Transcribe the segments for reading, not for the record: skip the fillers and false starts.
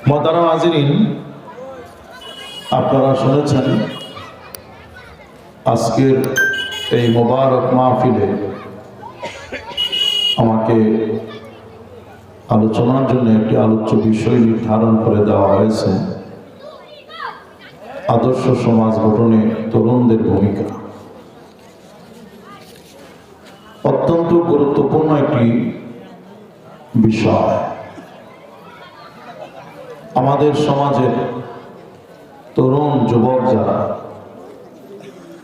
মোহতারাম হাজিরিন, আপনারা শুনেছেন আজকের এই মোবারক মাহফিলে আমাকে আলোচনার জন্য একটি আলোচ্য বিষয় নির্ধারণ করে দেওয়া হয়েছে। আদর্শ সমাজ গঠনে তরুণদের ভূমিকা। অত্যন্ত গুরুত্বপূর্ণ একটি বিষয়। আমাদের সমাজের তরুণ যুবক যারা,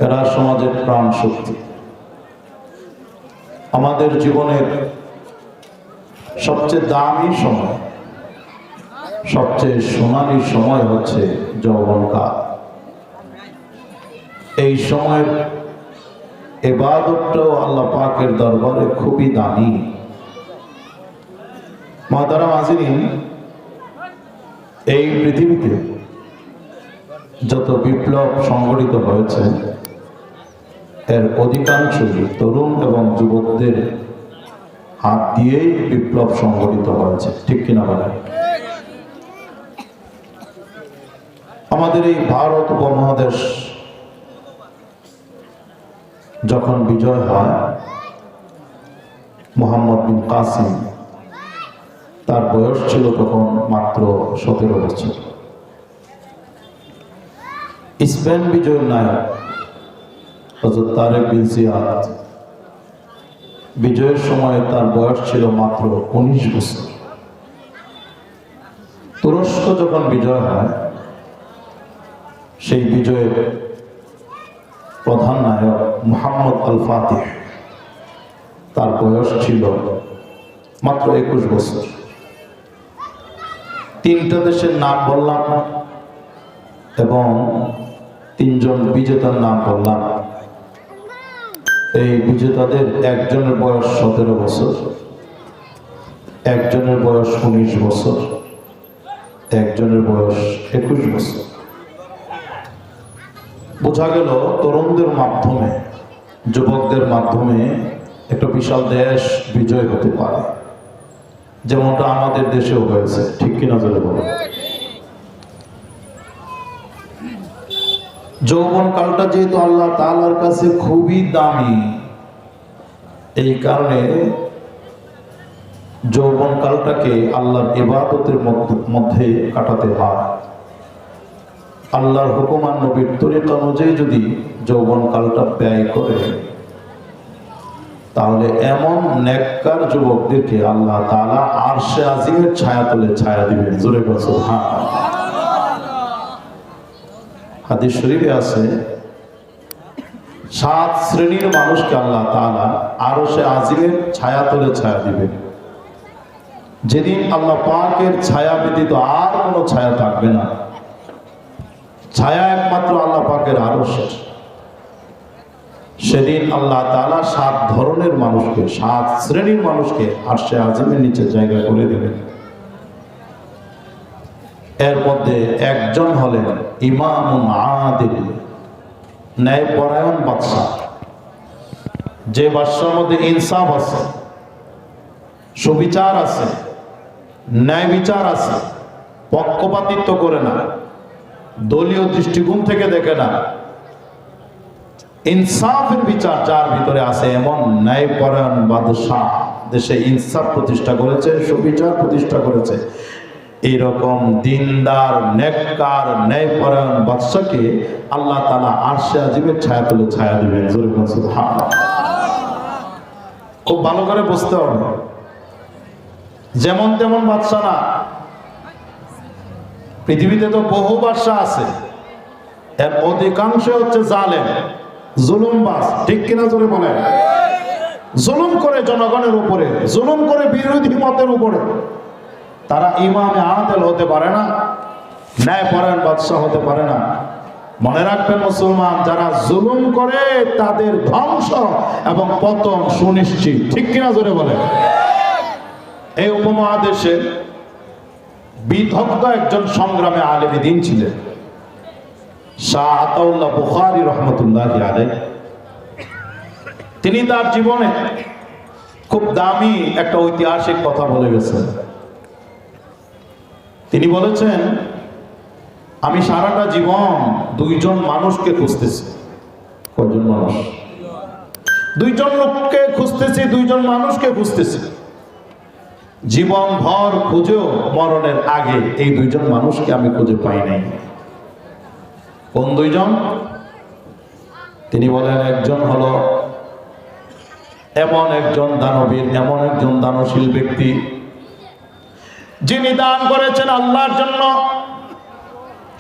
এরা সমাজের প্রাণ শক্তি। আমাদের জীবনের সবচেয়ে দামি সময়, সবচেয়ে সোনালী সময় হচ্ছে যৌবনকাল। এই সময়ের ইবাদতটাও আল্লাহ পাকের দরবারে খুবই দামি। মুহতারাম হাজিরিন, এই পৃথিবীতে যত বিপ্লব সংঘটিত হয়েছে এর অধিকাংশই তরুণ এবং যুবকদের হাত দিয়েই বিপ্লব সংঘটিত হয়েছে, ঠিক কিনা বলেন? আমাদের এই ভারত উপমহাদেশ যখন বিজয় হয়, মোহাম্মদ বিন কাসিম, তার বয়স ছিল তখন মাত্র 17 বছর। স্পেন বিজয়ের নায়ক হযরত তারেক বিন জিয়াদ, বিজয়ের সময় তার বয়স ছিল মাত্র 19 বছর। তুরস্ক যখন বিজয় হয়, সেই বিজয়ের প্রধান নায়ক মুহাম্মদ আল ফাতিহ, তার বয়স ছিল মাত্র 21 বছর। তিনটা দেশের নাম বললাম এবং তিনজন বিজেতার নাম বললাম। এই বিজেতাদের একজনের বয়স 17 বছর, একজনের বয়স 19 বছর, একজনের বয়স 21 বছর। বোঝা গেল তরুণদের মাধ্যমে, যুবকদের মাধ্যমে একটা বিশাল দেশ বিজয় হতে পারে, যেমনটা আমাদের দেশেও হয়েছে, ঠিক কিনা জোরে বলো? যৌবন কালটা যেহেতু আল্লাহ তাআলার কাছে খুবই দামি, এই কারণে যৌবন কালটাকে আল্লাহর ইবাদতের মধ্যে কাটাতে হয়। আল্লাহর হুকুম আর নবীর তরিকা অনুযায়ী যদি যৌবন কালটা ব্যয় করে, তাহলে এমন নেককার যুবকদেরকে আল্লাহ তাআলা আরশে আজিমের ছায়া তলে ছায়া দিবেন। জোরে বলো সুবহানাল্লাহ। হাদিস শরীফে আছে 7 শ্রেণীর মানুষকে আল্লাহ তাআলা আরশে আজিমের ছায়া তলে ছায়া দিবেন। যেদিন আল্লাহ পাকের ছায়া ব্যতীত আর কোনো ছায়া থাকবে না, ছায়া একমাত্র আল্লাহ পাকের আরশের, সেদিন আল্লাহ তাআলা 7 ধরনের মানুষকে, 7 শ্রেণীর মানুষকে আরশে আজিমের নিচে জায়গা করে দেবেন। এর মধ্যে একজন হলেন ইমামুন আদিল, ন্যায়পরায়ণ বাদশা। যে বাদশার মধ্যে ইনসাফ আছে, সুবিচার আছে, ন্যায় বিচার আছে, পক্ষপাতিত্ব করে না, দলীয় দৃষ্টিকোণ থেকে দেখে না, ইনসাফের বিচার যার ভিতরে আছে, এমন ন্যায়পরায়ণ বাদশা দেশে ইনসাফ প্রতিষ্ঠা করেছে, সুবিচার প্রতিষ্ঠা করেছে। এইরকম দিনদার, নেককার, ন্যায়পরায়ণ বাদশাকে আল্লাহ তাআলা আরশে আজিমের ছায়া তলে ছায়া দিবেন। জোরে বলুন সুবহানাল্লাহ। খুব ভালো করে বুঝতে হবে, যেমন তেমন বাদশা না। পৃথিবীতে তো বহু বাদশা আছে, এর অধিকাংশ হচ্ছে জালেম, জুলুমবাজ, ঠিক কিনা জোরে বলেন? জুলুম করে জনগণের উপরে, জুলুম করে বিরোধী মতের উপরে। তারা ইমামে আদিল হতে পারে না, ন্যায়পরায়ণ বাদশা হতে পারে না। মনে রাখবেন মুসলমান, যারা জুলুম করে তাদের ধ্বংস এবং পতন সুনিশ্চিত, ঠিক কিনা জোরে বলেন? এই উপমহাদেশে বিদগ্ধ একজন সংগ্রামী আলেম দ্বীন ছিলেন, শাহ আতাউল্লাহ বুখারী রহমতুল্লাহি আলাইহি। তিনি তার জীবনে খুব দামি একটা ঐতিহাসিক কথা বলে গেছেন। তিনি বলেছেন, আমি সারাটা জীবন দুইজন মানুষকে খুঁজতেছি। কয়জন মানুষ? দুইজন লোককে খুঁজতেছি, দুইজন মানুষকে খুঁজতেছি। জীবন ভর খুঁজেও মরণের আগে এই দুইজন মানুষকে আমি খুঁজে পাই নাই। কোন দুইজন? তিনি বলেন, একজন হলো এমন একজন দানবীর, এমন একজন দানশীল ব্যক্তি যিনি দান করেছেন আল্লাহর জন্য,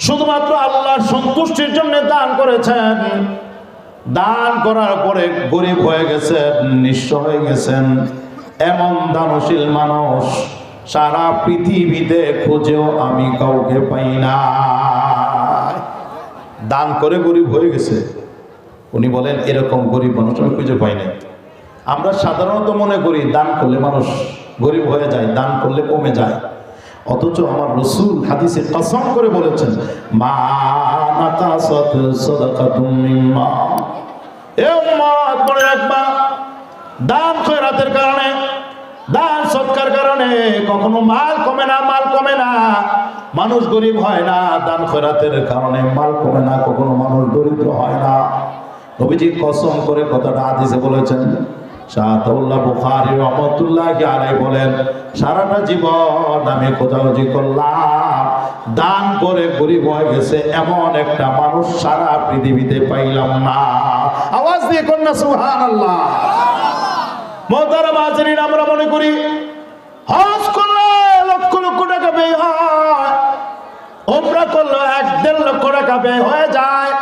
শুধুমাত্র আল্লাহর সন্তুষ্টির জন্য দান করেছেন। দান করার পরে গরিব হয়ে গেছেন, নিঃস্ব হয়ে গেছেন। এমন দানশীল মানুষ সারা পৃথিবীতে খুঁজেও আমি কাউকে পাই না। দান করে গরিব হয়ে গেছে। উনি বলেন, এরকম গরিব মানুষ আমি খুঁজে পাই না। আমরা সাধারণত মনে করি দান করলে মানুষ গরিব হয়ে যায়, দান করলে কমে যায়। অথচ আমার রাসূল হাদিসে কসম করে বলেছেন, মা নাকাসাত সাদাকাতুম মিম্মা। এ উম্মত, মনে রাখবা, দান খয়রাতের কারণে, দান সৎকার কারণে কখনো মাল কমে না, মাল কমে না। মানুষ গরিব হয় না, দান খয়রাতের কারণে মাল কমে না, কখনো মানুষ দরিদ্র হয় না। নবীজি কসম করে কথাটা হাদিসে বলেছেন। শাহদাউল্লাহ বুখারী রাহমাতুল্লাহি আলাইহি বলেন, সারাটা জীবন আমি খোঁজাখুঁজি করলাম, দান করে গরিব হয়ে গেছে এমন একটা মানুষ সারা পৃথিবীতে পাইলাম না। আওয়াজ দিয়ে কোন না সুবহানাল্লাহ। মুহতারাম হাজিরিন, আমরা মনে করি হজ করলে লক্ষ লক্ষ টাকা ব্যয় হয়, উমরা করলে 1-1.5 লক্ষ টাকা ব্যয় হয়ে যায়।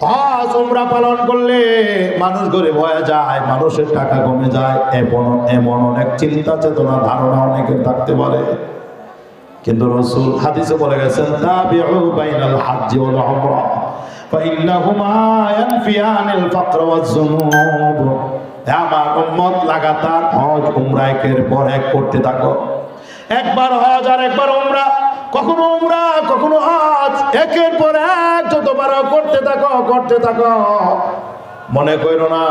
হজ উমরা পালন করলে মানুষ গরিব হয়ে যায়, মানুষের টাকা কমে যায়। এমন অনেক চিন্তা চেতনা ধারণা অনেকের থাকতে পারে, কিন্তু রাসূল হাদিসে বলে গেছেন, তাবিউ বাইনাল হজ্জ ওয়াল উমরা ফাইন্নাহুমা ইয়ানফিয়ানিল ফাকর ওয়াজ যুনুব। আমার উম্মত লাগাতার হজ উমরা একের পর এক করতে থাকো। একবার হজ আর একবার উমরা, কখনো উমরা কখনো হজ, একের পর এক যতবার করতে থাকো, করতে থাকো। মনে করো না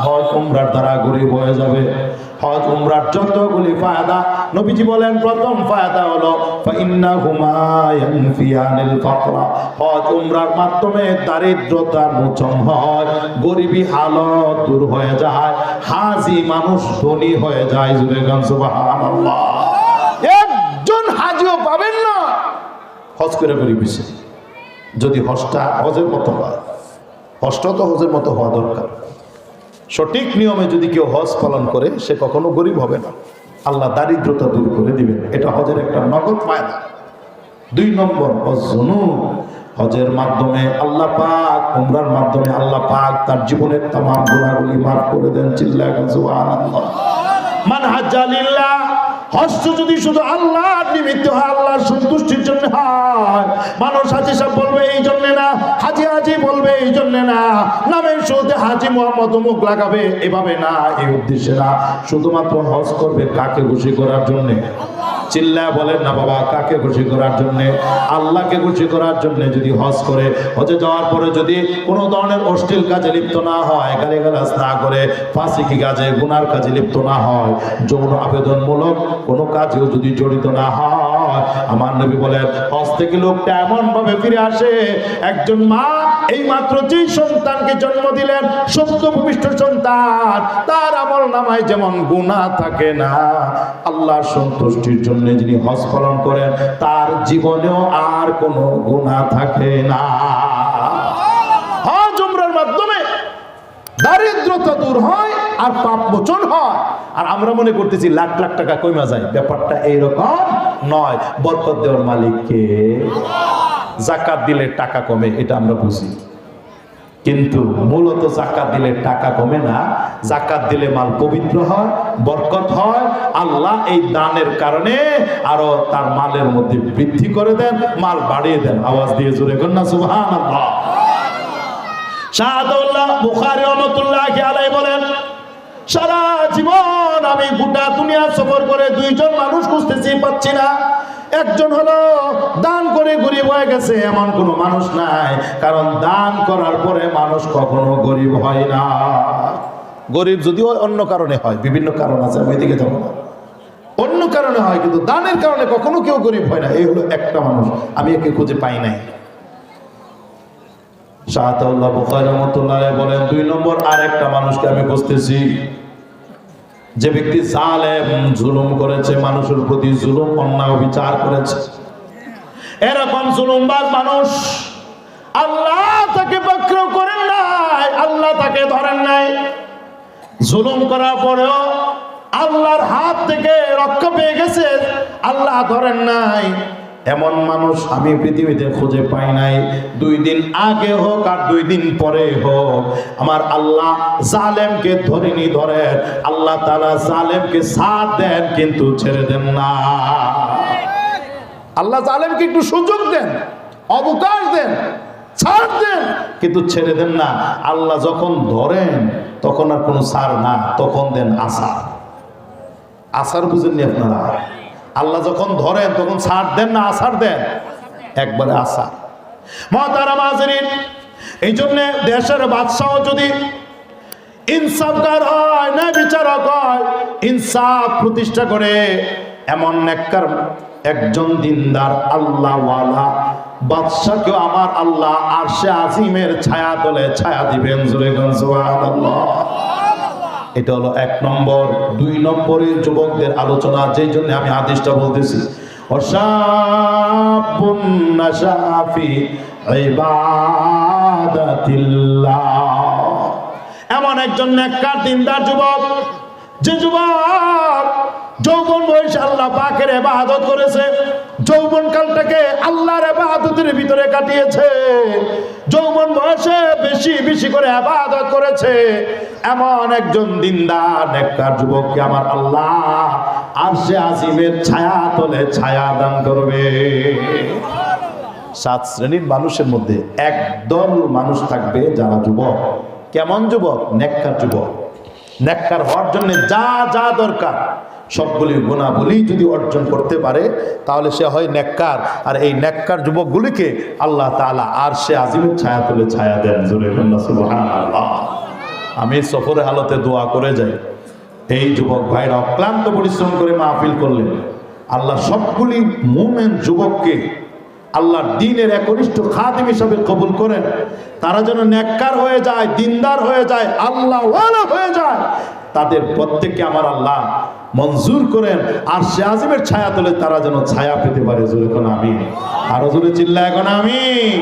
হজ উমরার দ্বারা গরিব হয়ে যাবে। হজ উমরার যতগুলি ফায়দা, নবীজি বলেন, প্রথম ফায়দা হলো ফাইন্নাহুমা ইয়ানফিয়ানিল ফাকরা। হজ উমরার মাধ্যমে দারিদ্রতা মোচন হয়, গরিবী হালত দূর হয়ে যায়, হাজি মানুষ ধনী হয়ে যায়। জুড়ে গান সুবহানাল্লাহ। একজন হাজিও পাবেন না হজ করে গরিব হয়েছে। যদি হজটা হজের মতো হয়, হজটা তো হজের মতো হওয়া দরকার। সঠিক নিয়মে যদি কেউ হজ পালন করে, সে কখনো গরিব হবে না। আল্লাহ দারিদ্রতা দূর করে দিবেন। এটা হজের একটা নগদ ফায়দা। 2 নম্বর, হজের মাধ্যমে আল্লাহ পাক, উমরার মাধ্যমে আল্লাহ পাক তার জীবনের তামাম গুনাহগুলি মাফ করে দেন। চিল্লায় সুবহানাল্লাহ। মান হাজ্জা লিল্লাহ, হজ যদি শুধু আল্লাহর নিমিত্ত হয়, আল্লাহর সন্তুষ্টির জন্য হয়, মানুষ হাজি সাহেব বলবে এই জন্য না, হাজি হাজি বলবে এই জন্য না, নামের শুরুতে হাজি মোহাম্মদ মুখ লাগাবে, এভাবে না, এই উদ্দেশ্যে না। শুধুমাত্র হজ করবে কাকে খুশি করার জন্য? চিল্লায় বলেন না বাবা, কাকে খুশি করার জন্য? আল্লাহকে খুশি করার জন্য যদি হজ করে, হজে যাওয়ার পরে যদি কোনো ধরনের অশ্লীল কাজে লিপ্ত না হয়, গালিগালাজ না করে, ফাসিকি কাজে, গুনার কাজে লিপ্ত না হয়, যৌন আবেদনমূলক কোনো কাজেও যদি জড়িত না হয়, আমার নবী বলেন, হজ থেকে লোকটা এমন ভাবে ফিরে আসে, একজন মা এই মাত্র যে সন্তানকে জন্ম দিলেন, সত্য ভূমিষ্ঠ সন্তান, তার আমল নামায় যেমন গুনাহ থাকে না, আল্লাহর সন্তুষ্টির জন্য যিনি হজ পালন করেন, তার জীবনেও আর কোনো গুনাহ থাকে না। হজ উমরার মাধ্যমে দারিদ্রতা দূর হয় আর পাপ মোচন হয়। আর আমরা মনে করতেছি লাখ লাখ টাকা কমা যায়, ব্যাপারটা এইরকম নয়। বরকত দেওয়ার মালিক কে? যাকাত দিলে টাকা কমে, এটা আমরা বুঝি, কিন্তু মূলত যাকাত দিলে টাকা কমে না। যাকাত দিলে মাল পবিত্র হয়, বরকত হয়। আল্লাহ এই দানের কারণে আরো তার মালের মধ্যে বৃদ্ধি করে দেন, মাল বাড়িয়ে দেন। আওয়াজ দিয়ে জোরে কর না সুবহানাল্লাহ। শাহদাউল্লাহ বুখারী রাহমাতুল্লাহি আলাইহি বলেন, সারা জীবন আমি গোটা দুনিয়া সফর করে 2 জন মানুষ খুঁজতেছি, পাচ্ছি না। একজন হলো দান করে গরিব হয়ে গেছে, এমন কোনো মানুষ নাই। কারণ দান করার পরে মানুষ কখনো গরিব হয় না। গরিব যদিও অন্য কারণে হয়, বিভিন্ন কারণ আছে, আমি এদিকে যাব না। অন্য কারণে হয়, কিন্তু দানের কারণে কখনো কেউ গরিব হয় না। এই হলো একটা মানুষ, আমি একে খুঁজে পাই নাই। শাহতাউল্লাহ বুখারী রাহমাতুল্লাহ আলাইহি বলেন, 2 নম্বর আরেকটা মানুষকে আমি খুঁজতেছি, যে ব্যক্তি জালেম, জুলুম করেছে, মানুষের প্রতি জুলুম, অন্যায় বিচার করেছে। এরকম জুলুমবাজ মানুষ আল্লাহ তাকে পাকড়াও করেন নাই, আল্লাহ তাকে ধরেন নাই। জুলুম করার পরেও আল্লাহর হাত থেকে রক্ষা পেয়ে গেছে, আল্লাহ ধরেন নাই। এমন মানুষ আমি পৃথিবীতে খুঁজে পাই নাই। 2 দিন আগে হোক আর 2 দিন পরে হোক, আমার আল্লাহ জালেমকে ধরেনি ধরেন, আল্লাহ তাআলা জালেমকে সাথ দেন কিন্তু ছেড়ে দেন না। আল্লাহ জালেমকে একটু সুযোগ দেন, অবকাশ দেন, ছাড় দেন, কিন্তু ছেড়ে দেন না। আল্লাহ যখন ধরেন তখন আর কোনো ছাড় না, তখন দেন আসার। আসার বুঝেননি আপনারা? আল্লাহ যখন ধরেন তখন ছাড় দেন না, আসার দেন, একবারে আসার। মুহতারাম হাজিরিন, এই জন্য দেশের বাদশাহ যদি ইনসাফকার হয়, ন্যায় বিচারক হয়, ইনসাফ প্রতিষ্ঠা করে, এমন নেককার একজন দিনদার আল্লাহওয়ালা বাদশাকেও আমার আল্লাহ আরশে আজিমের ছায়া তলে ছায়া দিবেন। জোরে বলেন সুবহানাল্লাহ। এটা হলো 1 নম্বর। 2 নম্বরের যুবকদের আলোচনা, যেই জন্য আমি হাদিসটা বলতেছি, ওয়াশাবুন নাশাফি ইবাদাতিল্লাহ। এমন একজন নেককার দিনদার যুবক, যে যুবক যৌবন বয়সে আল্লাহ পাকের ইবাদত করেছে, যৌবন কালটাকে আল্লাহর ইবাদতের ভিতরে কাটিয়েছে, যৌবন বয়সে বেশি বেশি করে ইবাদত করেছে, এমন একজন দিনদার নেককার যুবককে আমার আল্লাহ আরশে আজিমের ছায়া তলে ছায়া দান করবে। 7 শ্রেণীর মানুষের মধ্যে একদল মানুষ থাকবে যারা যুবক। কেমন যুবক? নেককার যুবক। নেককার হওয়ার জন্য যা যা দরকার সবগুলি গুণাবলী যদি অর্জন করতে পারে, তাহলে সে হয় নেককার। আর এই নেককার যুবকগুলিকে আল্লাহ তাআলা আরশে আজিমের ছায়া তলে ছায়া দেন। জোরে বলেন সুবহানাল্লাহ। আমি সফরে হালতে দোয়া করে যাই, এই যুবক ভাইরা অক্লান্ত পরিশ্রম করে মাহফিল করলেন, আল্লাহ সবগুলি মুমিন যুবককে আল্লাহর দ্বীনের একনিষ্ঠ খাদিম হিসাবে কবুল করেন। তারা যেন নেককার হয়ে যায়, দিনদার হয়ে যায়, আল্লাহওয়ালা হয়ে যায়। তাদের প্রত্যেককে আমার আল্লাহ মঞ্জুর করেন আরশে আজিমের ছায়া তলে তারা যেন ছায়া পেতে পারে। জোরে কোন আমিন। আরো জোরে চিল্লায় এখন আমিন।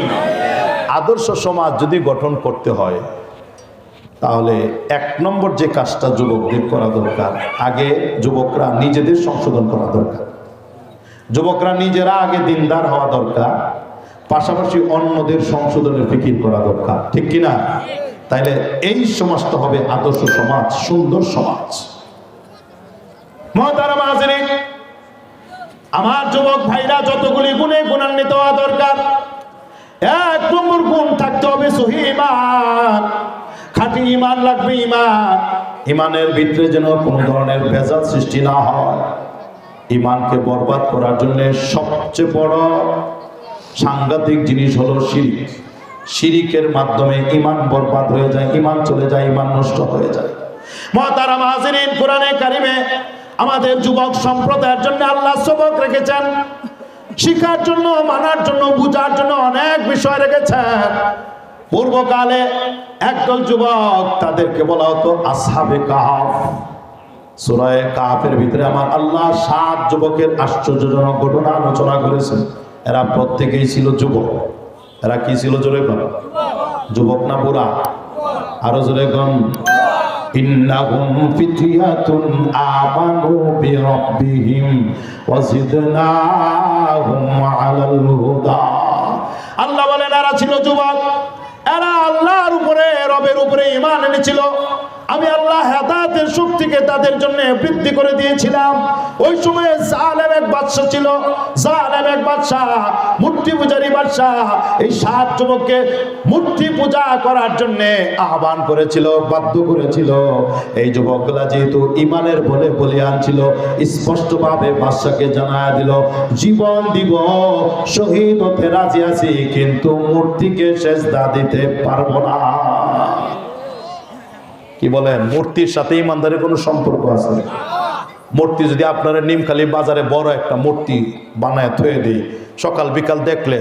আদর্শ সমাজ যদি গঠন করতে হয়, তাহলে 1 নম্বর যে কাজটা যুবকদের করা দরকার, আগে যুবকরা নিজেদের সংশোধন করা দরকার। যুবকরা নিজেরা আগে দিনদার হওয়া দরকার, পাশাপাশি অন্যদের সংশোধনের ফিকির করা দরকার। ঠিক কিনা? তাইলে এই সমাজটা হবে আদর্শ সমাজ, সুন্দর সমাজ। মুহতারাম হাজিরিন, আমার যুবক ভাইরা যতগুলি গুণে গুণান্বিত হওয়া দরকার, 1 নম্বর গুণ থাকতে হবে সহিহ ঈমান। খাঁটি ঈমান লাগবে। ঈমানের ভিতরে যেন কোনো ধরনের ভেজাল সৃষ্টি না হয়। ঈমানকে বরবাদ করার জন্য সবচেয়ে বড় সাংঘাতিক জিনিস হলো শিরিক। শিরিকের মাধ্যমে ঈমান বরবাদ হয়ে যায়, ঈমান চলে যায়, ঈমান নষ্ট হয়ে যায়। মুহতারাম হাজিরিন, কোরআনে কারিমে আমাদের যুবক সম্প্রদায়ের জন্য আল্লাহ সবক রেখেছেন, শিখার জন্য, মানার জন্য, বুঝার জন্য অনেক বিষয় রেখেছেন। পূর্বকালে একদল যুবক, তাদেরকে বলা হতো আসহাবে কাহফ। সূরা কাহফের ভিতরে আমার আল্লাহ 7 যুবকের আশ্চর্যজনক ঘটনা আলোচনা করেছেন। এরা প্রত্যেকেই ছিল যুবক। এরা কি ছিল? জোরে বল। যুবক না বুড়া? আরো জোরে বল। ইন্নাহুম ফিতয়াতুন আমানু বিরাব্বিহিম ওয়া জিদনাহুম আলাল হুদা। আল্লাহ বলেন এরা ছিল যুবক, এরা আল্লাহর উপরে, রবের উপরে ঈমান এনেছিল। আমি আল্লাহ হেদায়েতের শক্তিকে তাদের জন্য বৃদ্ধি করে দিয়েছিলাম। ওই সময়ে জালেম এক বাদশা ছিল, জালেম এক বাদশা, মূর্তি পূজারী বাদশা। এই 7 যুবককে মূর্তি পূজা করার জন্য আহ্বান করেছিল, বাধ্য করেছিল। এই যুবকগুলা যেহেতু ঈমানের বলে বলিয়ান ছিল, স্পষ্টভাবে বাদশাকে জানায়া দিল, জীবন দিব, শহীদ হতে রাজি আছি, কিন্তু মূর্তিকে সেজদা দিতে পারবো না। কি বলেন? মূর্তির সাথে ইমানদারের কোনো সম্পর্ক আছে? মূর্তি যদি আপনারা নিমখালি বাজারে বড় একটা মূর্তি বানায় থয়ে দিই, সকাল বিকাল দেখলে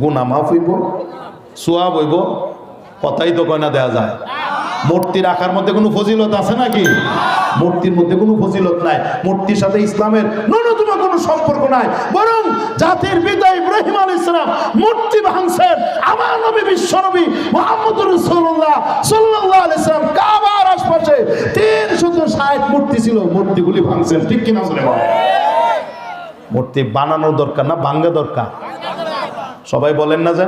গুনাহ মাফ হইব, সোয়াব হইব, কথাই তো কয়না দেয়া যায়। মূর্তি রাখার মধ্যে কোনো ফজিলত আছে নাকি? মূর্তির মধ্যে কোনো ফজিলত নাই। মূর্তির সাথে ইসলামের ন্যূনতম কোনো সম্পর্ক নাই। বরং জাতির পিতা ইব্রাহিম আলাইহিস সালাম মূর্তি ভাঙছেন। আমার নবী বিশ্বনবী মুহাম্মদুর রাসূলুল্লাহ সাল্লাল্লাহু আলাইহি সাল্লাম কাবার আশপাশে 360 মূর্তি ছিল, মূর্তিগুলি ভাঙছেন। ঠিক কিনা বলেন? মূর্তি বানানো দরকার না ভাঙা দরকার? সবাই বলেন না যে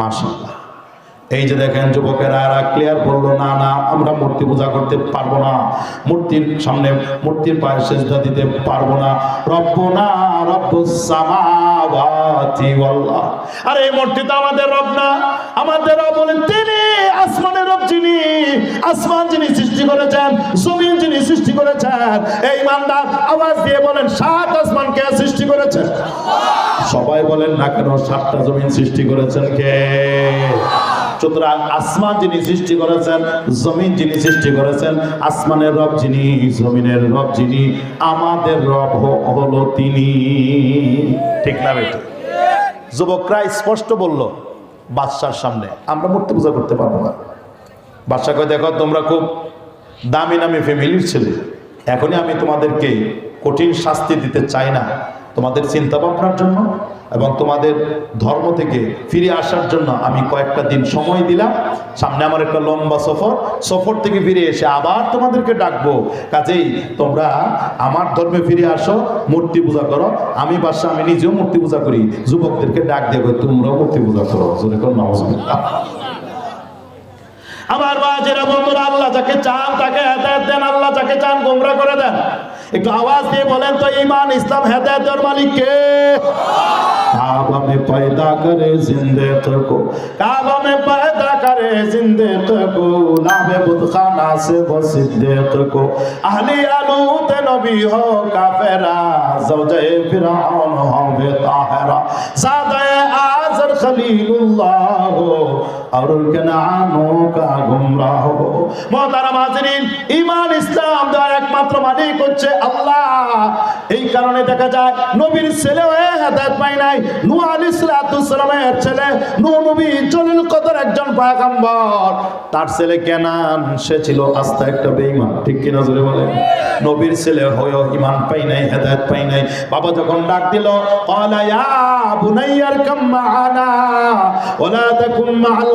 মাশাআল্লাহ। এই যে দেখেন যুবকেরা এরা ক্লিয়ার বললো, না না আমরা মূর্তি পূজা করতে পারবো না, মূর্তির সামনে মূর্তির পায়ে সেজদা দিতে পারবো না। রব্বুনা রব্বুস সামাওয়াতি ওয়াল আরদ। আরে এই মূর্তি তো আমাদের রব না, আমাদের রব বলেন তিনি আসমানের রব, যিনি আসমান যিনি সৃষ্টি করেছেন, জমিন যিনি সৃষ্টি করেছেন। এই ইমানদার আওয়াজ দিয়ে বলেন 7 আসমান কে সৃষ্টি করেছেন? সবাই বলেন না কেন 7টা জমিন সৃষ্টি করেছেন কে? সুতরাং আসমান যিনি সৃষ্টি করেছেন, জমিন যিনি সৃষ্টি করেছেন, আসমানের রব যিনি, জমিনের রব যিনি, আমাদের রব হলো তিনি। ঠিক না বেটি? যুবকরা স্পষ্ট বলল বাদশার সামনে আমরা মূর্তি পূজা করতে পারবো না। বাদশা কয় দেখো তোমরা খুব দামি নামি ফ্যামিলির ছেলে, এখনই আমি তোমাদেরকে কঠিন শাস্তি দিতে চাই না। তোমাদের চিন্তা ভাবনার জন্য এবং তোমাদের ধর্ম থেকে ফিরে আসার জন্য আমি কয়েকটা দিন সময় দিলাম। সামনে আমার একটা লম্বা সফর থেকে ফিরে এসে আবার তোমাদেরকে ডাকবো। কাজেই তোমরা আমার ধর্মে ফিরে আসো, মূর্তি পূজা করো। আমি বাদশা, আমি নিজেও মূর্তি পূজা করি। যুবকদেরকে ডাক দেবো তোমরাও মূর্তি পূজা করো। জোরে করো নাউজুবিল্লাহ। আমার বাজেরা বন্ধুরা, আল্লাহ যাকে চান তাকে হেদায়েত দেন, আল্লাহ যাকে চান গোমরা করে দেন। একটু আওয়াজ দিয়ে বলেন তো ঈমান ইসলাম হেদায়েতের মালিক কে? काबा में पैदा करे जिंदे को, काबा में पैदा करे जिंदे को, लाभे बुतखाना से वो सिद्दीक को, अहली अलूत नबी हो काफिरा, ज़ौजे फिरौन हो बेताहिरा, ज़ादे आज़र खलीलुल्लाह हो और कनानों का गुमराह हो। मोहतरम हाज़रीन, ईमान इस्लाम देওয়ার একমাত্র মালিক হচ্ছে আল্লাহ। এই কারণে দেখা যায় নবীর ছেলে হয়ে হেদায়েত পায় নাই। নূহ আলাইহিস সালামের ছেলে নূহ নবী জলিল কদর একজন পয়গম্বর, তার ছেলে কেনান সে ছিল আস্তা একটা বেঈমান। ঠিক কিনা জোরে বলেন? নবীর ছেলে হয়েও ঈমান পাই নাই, হেদায়েত পাই নাই। বাবা যখন ডাক দিল ক্বালা ইয়া বুনাইয়ার কাম মা'ানা ওয়ালা তাকুম মা'আল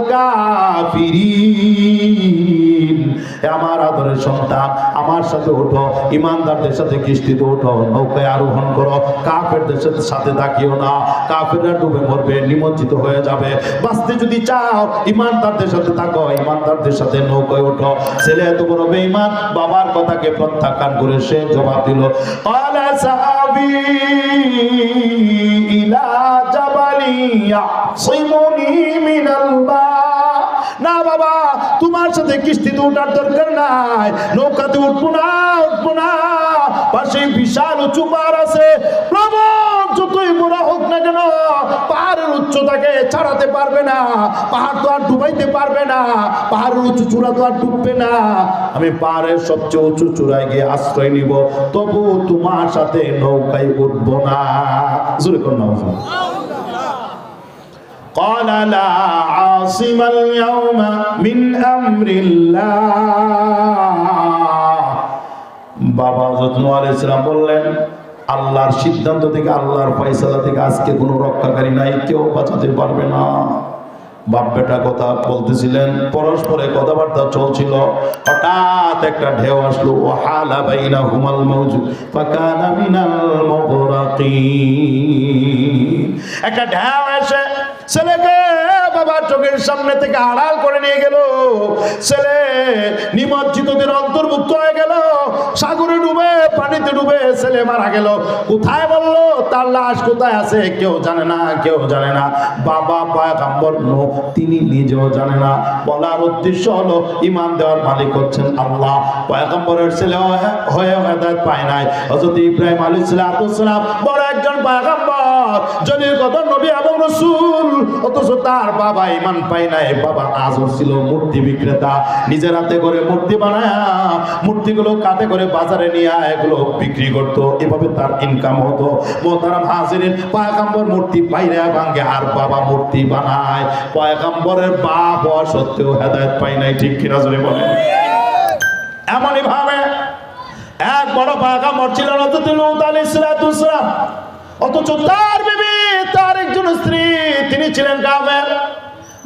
কাফিরিন, হে আমার আদরের সন্তান আমার সাথে ওঠো, ঈমানদারদের সাথে কিস্তিতে ওঠো, নৌকায় আরোহণ করো, কাফেরদের সাথে তাকিও না। কাফেররা ডুবে মরবে, নিমজ্জিত হয়ে যাবে। বাঁচতে যদি চাও ঈমানদারদের সাথে থাকো, ঈমানদারদের সাথে নৌকায় ওঠো। ছেলে এত বড় বেঈমান, বাবার কথাকে প্রত্যাখ্যান করে সে জবাব দিল ক্বালা সাআবি ইলা জাবালি ইয়াসিমুনি মিনাল মা। না বাবা, তোমার সাথে কিস্তিতে ওঠার দরকার নাই, নৌকাতে উঠবো না, উঠবো না। পাশে বিশাল উঁচু পাহাড় আছে, প্রবল যতই বড় হোক না কেন পাহাড়ের উচ্চতাকে ছাড়াতে পারবে না, পাহাড় তো আর ডুবাইতে পারবে না, পাহাড়ের উঁচু চূড়া তো আর ডুববে না। আমি পাহাড়ের সবচেয়ে উঁচু চূড়ায় গিয়ে আশ্রয় নিব, তবু তোমার সাথে নৌকায় উঠবো না। জোরে করুন না। قال لا عاصم اليوم من أمر الله। বাবা হযরত নূহ আলাইহিস সালাম বললেন আল্লাহর সিদ্ধান্ত থেকে, আল্লাহর ফয়সালা থেকে আজকে কোনো রক্ষাকারী নাই, কেউ বাঁচাতে পারবে না। বাপ বেটা কথা বলতেছিলেন, পরস্পরে কথাবার্তা চলছিল, হঠাৎ একটা ঢেউ আসলো। ওয়াহালা বাইনাহুমাল মাউজু ফাকানা মিনাল মুগরাকিন। একটা ঢেউ এসে ছেলেকে বাবার চোখের সামনে থেকে আড়াল করে নিয়ে গেল। ছেলে নিমজ্জিতদের অন্তর্ভুক্ত হয়ে গেল, সাগরে ডুবে, পানিতে ডুবে ছেলে মারা গেল। কোথায় বললো তার লাশ কোথায় আছে কেউ জানে না, কেউ জানে না। বাবা পয়গম্বর নূহ তিনি নিজেও জানে না। বলার উদ্দেশ্য হলো ঈমান দেওয়ার মালিক হচ্ছেন আল্লাহ। পয়গম্বরের ছেলে হয়ে হেদায়েত পায় নাই। হযরত ইব্রাহিম আলাইহিস সালাম বড় একজন পয়গম্বর, জলিল কদর নবী এবং রাসূল, অথচ তার বাবা ঈমান পায় নাই। বাবা আজও ছিল মূর্তি বিক্রেতা, নিজের হাতে করে মূর্তি বানায় মূর্তিগুলো কাঁধে করে বাজারে নিয়ে এগুলো বিক্রি করতো, এভাবে তার ইনকাম হতো। মোহতারাম হাজিরিন, পয়গম্বর মূর্তি বাইরে ভাঙে আর বাবা মূর্তি বানায়। পয়গম্বরের বাপ হওয়া সত্ত্বেও হেদায়েত পায় নাই, ঠিক কিনা জোরে বলেন? এমনই ভাবে এক বড় পয়গম্বর ছিলেন হযরত লূত আলাইহিস সালাম, অথচ তার বিবি, তার একজন স্ত্রী, তিনি ছিলেন কাফের।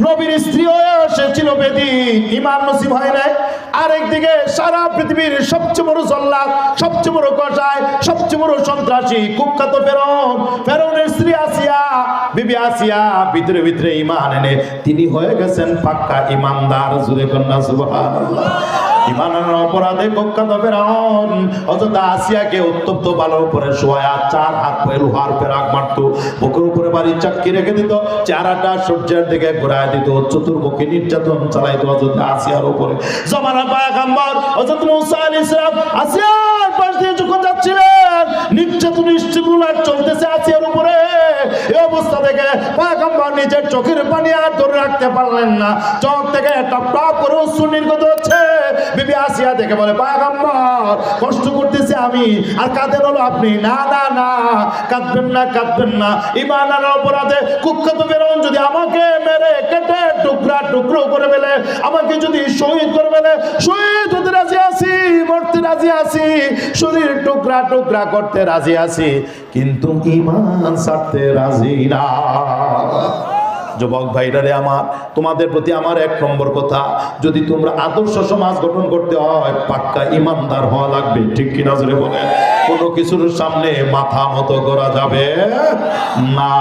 নবীর স্ত্রী হয়ে সে ছিল বেদীন, ঈমান নসিব হয় নাই। আরেকদিকে সারা পৃথিবীর সবচেয়ে বড় জল্লাদ, সবচেয়ে বড় কসাই, সবচেয়ে বড় সন্ত্রাসী, কুখ্যাত ফেরাউন, ফেরাউনের স্ত্রী আসিয়া, বিবি আসিয়া ভিতরে ভিতরে ঈমান এনে তিনি হয়ে গেছেন পাক্কা ঈমানদার। জোরে কন্যা সুবহানাল্লাহ। ঈমানের অপরাধে কুখ্যাত ফেরাউন হযরত আসিয়াকে উত্তপ্ত বালুর উপরে শোয়া চার হাত পা লোহার পেরাক মারতো, বুকের উপরে বাড়ি চাক্কি রেখে দিত, চেহারাটা সূর্যের দিকে ঘুরায় দিত, চতুর্মুখী নির্যাতন চালাইতো হযরত আসিয়ার উপরে। জমানার পয়গম্বর হযরত মুসা আলাইহিস সালাম আসিয়ার পাশ দিয়ে যখন যাচ্ছিলেন, নির্যাতন স্টিমুলার চলতেছে আসিয়ার উপরে। এই অবস্থা দেখে পয়গম্বর নিজের চোখের পানি আর ধরে রাখতে পারলেন না, চোখ থেকে টপ টপ করে অশ্রু নির্গত হচ্ছে। বিবি আসিয়া দেখে বলে, পয়গম্বর কষ্ট করতেছে আমি, আর কাঁদেন হলো আপনি? না না না, কাঁদবেন না, কাঁদবেন না। ঈমানের অপরাধে কুখ্যাত ফেরাউন যদি আমাকে মেরে কেটে টুকরা টুকরো করে ফেলে, আমাকে যদি শহীদ করে ফেলে, শহীদ হতে রাজি আছি, মরতে রাজি আছি, শরীর টুকরা টুকরা করতে রাজি আছি, কিন্তু ঈমান ছাড়তে রাজি না। যুবক ভাইরা রে আমার, তোমাদের প্রতি আমার এক নম্বর কথা, যদি তোমরা আদর্শ সমাজ গঠন করতে হয়, পাক্কা ঈমানদার হওয়া লাগবে, ঠিক কিনা জোরে বলেন? কোনো কিছুর সামনে মাথা নত করা যাবে না।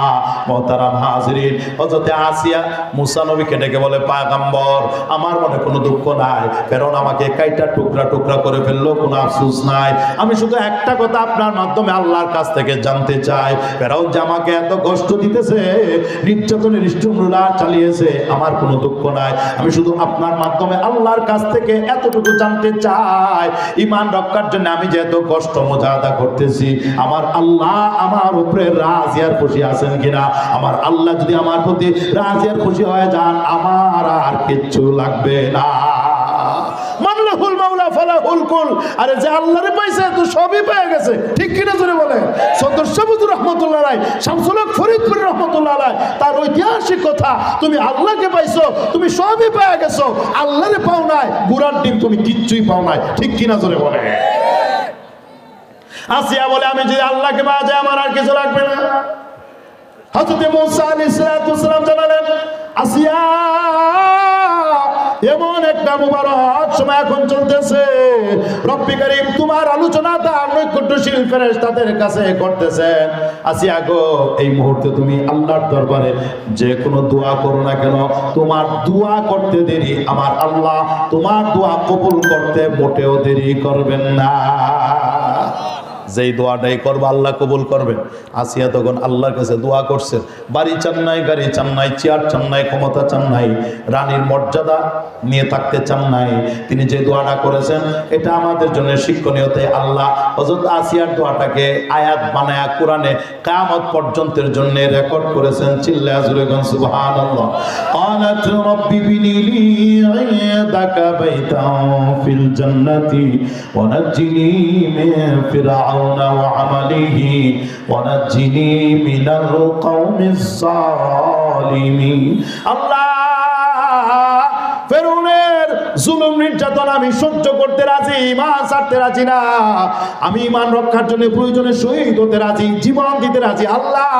মোহতারাম হাজিরিন, হযরত আসিয়া মুসা নবীকে ডেকে বলে, পয়গম্বর আমার মনে কোনো দুঃখ নাই, ফেরাউন আমাকে কাইটা টুকরা টুকরা করে ফেললো, কোনো আফসোস নাই। আমি শুধু একটা কথা আপনার মাধ্যমে আল্লাহর কাছ থেকে জানতে চাই, ফেরাউন যে আমাকে এত কষ্ট দিতেছে, নির্যাতনের স্টিমুলার চালিয়েছে, আমার কোনো দুঃখ নাই। আমি শুধু আপনার মাধ্যমে আল্লাহর কাছ থেকে এতটুকু জানতে চাই, ঈমান রক্ষার জন্য আমি যে এত কষ্ট মুজাহাদা করতেছি, আমার আল্লাহ আমার উপরে রাজি আর খুশি আছেন কিনা? আমার আল্লাহ যদি আমার প্রতি রাজি আর খুশি হয়ে যান, আমার আর কিচ্ছু লাগবে না। মানলাহুল মাওলা ফালাহুল কুল। আরে যে আল্লাহরে পাইছে তো সবই পেয়ে গেছে, ঠিক কিনা জোরে বলে? সদর শামসুর রহমাতুল্লাহ আলাইহি, শামসুল হক ফরিদপুর রহমাতুল্লাহ আলাইহি, তার ঐতিহাসিক কথা, তুমি আল্লাহকে পাইছো, তুমি সবই পেয়ে গেছো, আল্লাহরে পাও নাই, গুড়ার ডিম তুমি কিচ্ছুই পাও নাই, ঠিক কিনা জোরে বলে? আসিয়া বলে, আমি যদি আল্লাহকে পাওয়া যায় আমার আর কিছু লাগবে না। হযরত মুসা আলাইহিস সালাম জানালেন, আসিয়া এমন একটা মুবারক সময় এখন চলতেছে, রব্বি কারীম তোমার আলোচনা তার নৈকট্যশীল ফেরেশতাদের কাছে করতেছেন। আসিয়া গো, এই মুহূর্তে তুমি আল্লাহর দরবারে যে কোনো দোয়া করো না কেন, তোমার দোয়া করতে দেরি, আমার আল্লাহ তোমার দোয়া কবুল করতে মোটেও দেরি করবেন না। যেই দোয়াটাই করবো আল্লাহ কবুল করবেন। আসিয়া তখন আল্লাহর কাছে দোয়া করছেন, বাড়ি চান নাই, গাড়ি চান নাই, চেয়ার চান নাই, ক্ষমতা চান নাই, রানীর মর্যাদা নিয়ে থাকতে চান নাই। তিনি যে দোয়াটা করেছেন এটা আমাদের জন্য শিক্ষণীয়। তাই আল্লাহ হযরত আসিয়ার দোয়াটাকে আয়াত বানায়া কোরআনে কিয়ামত পর্যন্তের জন্য রেকর্ড করেছেন। চিল্লায়া জোরে গান সুবহানাল্লাহ। ক্বালাত রাব্বি বিনিলি ইনদাকা বাইতান ফিল জান্নাতি ওয়া নাজ্জিনি মিন ফিরআউন وعمله ونجني من القوم الظالمين। الله ফেরাউনের জুলুম নির্যাতন আমি সহ্য করতে রাজি, ঈমান ছাড়তে রাজি না। আমি ঈমান রক্ষার জন্য প্রয়োজনে শহীদ হতে রাজি, জীবন দিতে রাজি। আল্লাহ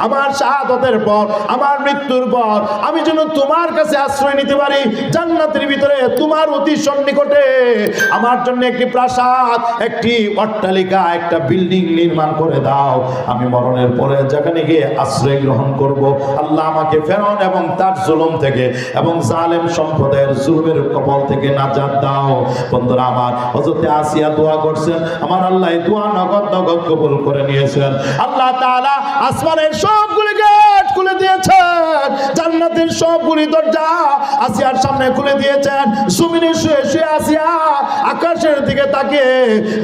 আমার শাহাদাতের পর, আমার মৃত্যুর পর আমি যেন তোমার কাছে আশ্রয় নিতে পারি, জান্নাতের ভিতরে তোমার অতি সন্নিকটে আমার জন্য একটি প্রাসাদ, একটি অট্টালিকা, একটা বিল্ডিং নির্মাণ করে দাও। আমি মরণের পরে যেখানে গিয়ে আশ্রয় গ্রহণ করব। আল্লাহ আমাকে ফেরাউন এবং তার জুলুম থেকে এবং জালেম সম্প্রদায়ের জুলুমের কবল থেকে নাজাত দাও। বন্ধুরা আমার, হযরত আসিয়া দোয়া করছেন, আমার আল্লাহ এই দোয়া নগদ নগদ কবুল করে নিয়েছেন। আল্লাহ তাআলা আসমানের সবগুলো গেট খুলে দিয়েছেন, জান্নাতের সবগুলি দরজা আসিয়ার সামনে খুলে দিয়েছেন। জমিনে শুয়ে শুয়ে আসিয়া আকাশের দিকে তাকিয়ে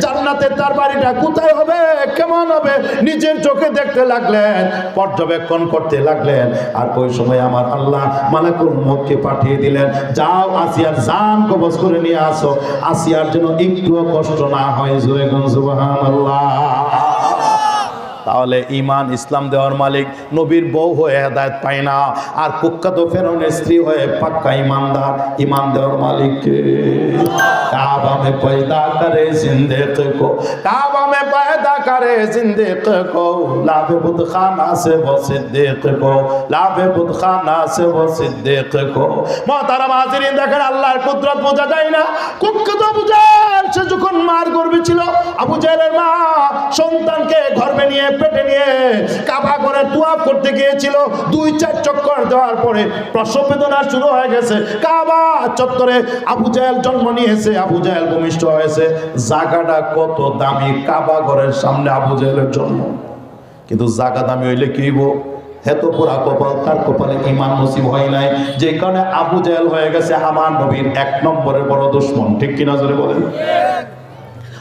জান্নাতের তার বাড়িটা কোথায় হবে, কেমন হবে নিজের চোখে দেখতে লাগলেন, পর্যবেক্ষণ করতে লাগলেন। আর ওই সময় আমার আল্লাহ মালাকুল মউতকে পাঠিয়ে দিলেন, যাও আসিয়ার জান কবজ করে নিয়ে আসো, আসিয়ার জন্য একটুও কষ্ট না হয়। জোরে কোন সুবহানাল্লাহ। তাহলে ঈমান ইসলাম দেওয়ার মালিক নবীর বউ হয়ে হেদায়েত পায় না, আর কুখ্যাত ফেরাউনের স্ত্রী হয়ে পাক্কা ঈমানদার। ঈমান দেওয়ার মালিক কে? কাবা में पैदा करे जिंदगी को, काबा में पैदा करे जिंदगी को, लाभे बुत खाना से वो सिद्दीक को, लाभे बुत खाना से वो सिद्दीक को। मोहतरम हाजिরিন, দেখেন আল্লাহর কুদরত বোঝা যায় না। কুখ্যাত আবু জাহেল সে যখন মার গর্ভে ছিল, আবু জাহেলের মা সন্তানকে গর্ভে নিয়ে পেটে নিয়ে কাবা করে তুয়াফ করতে গিয়েছিল। 2-4 চক্কর দেওয়ার পরে প্রসব বেদনা শুরু হয়ে গেছে। কাবা চত্বরে আবু জাহেল জন্ম নিয়েছে, আবু জাহেল ভূমিষ্ঠ হয়েছে। জায়গাটা কত দামি, কাবা ঘরের সামনে আবু জাহেলের জন্ম। কিন্তু জায়গা দামি হইলে কি হইব? হেত পুরা কপাল, তার কপালে ঈমান নসিব হয় নাই, যে কারণে আবু জাহেল হয়ে গেছে আমার নবীর 1 নম্বরের বড় দুশমন। ঠিক কিনা জোরে বলেন?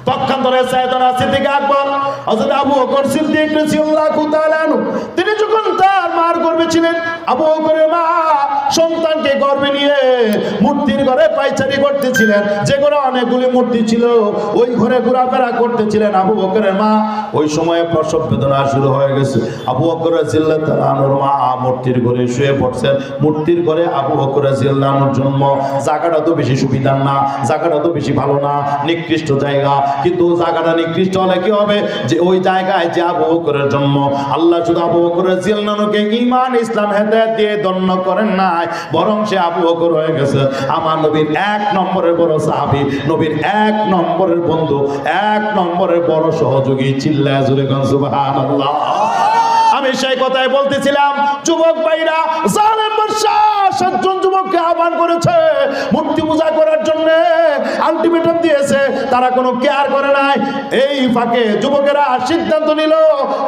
পক্ষান্তরে সাইয়েদনা সিদ্দিক আকবর, হযরত আবু বকর সিদ্দিক রাদিয়াল্লাহু তাআলা আনহু, তিনি যখন তার মার গর্ভে ছিলেন, আবু বকরের মা সন্তানকে গর্ভে নিয়ে মূর্তির ঘরে পায়চারি করতেছিলেন। যে ঘরে অনেকগুলি মূর্তি ছিল, ওই ঘরে ঘোরাফেরা করতেছিলেন আবু বকরের মা। ওই সময় প্রসব বেদনা শুরু হয়ে গেছে। আবু বকর রাদিয়াল্লাহু তাআলা আনহুর মা মূর্তির ঘরে শুয়ে পড়ছেন। মূর্তির ঘরে আবু বকর রাদিয়াল্লাহু আনহুর জন্ম। জায়গাটা তো বেশি সুবিধার না, জায়গাটা তো বেশি ভালো না, নিকৃষ্ট জায়গা। কিন্তু জায়গাটা নিকৃষ্ট হলে কি হবে? যে ওই জায়গায় যে আবু বকরের জন্ম, আল্লাহ শুধু আবু বকর রাদিয়াল্লাহু আনহুকে ঈমান ইসলাম হেদায়েত দিয়ে ধন্য করেন নাই, বরং সে আবু বকর হয়ে গেছে আমার নবীর 1 নম্বরের বড় সাহাবী, নবীর 1 নম্বরের বন্ধু, 1 নম্বরের বড় সহযোগী। চিল্লায়া জোরে কোন সুবহানাল্লাহ। আমি সেই কথাই বলতেছিলাম, যুবক ভাইরা, জালেম বাদশা 7 জন যুবককে আহ্বান করেছে মূর্তি পূজা করার জন্য, আলটিমেটাম দিয়েছে, তারা কোনো কেয়ার করে নাই। এই ফাঁকে যুবকেরা সিদ্ধান্ত নিল,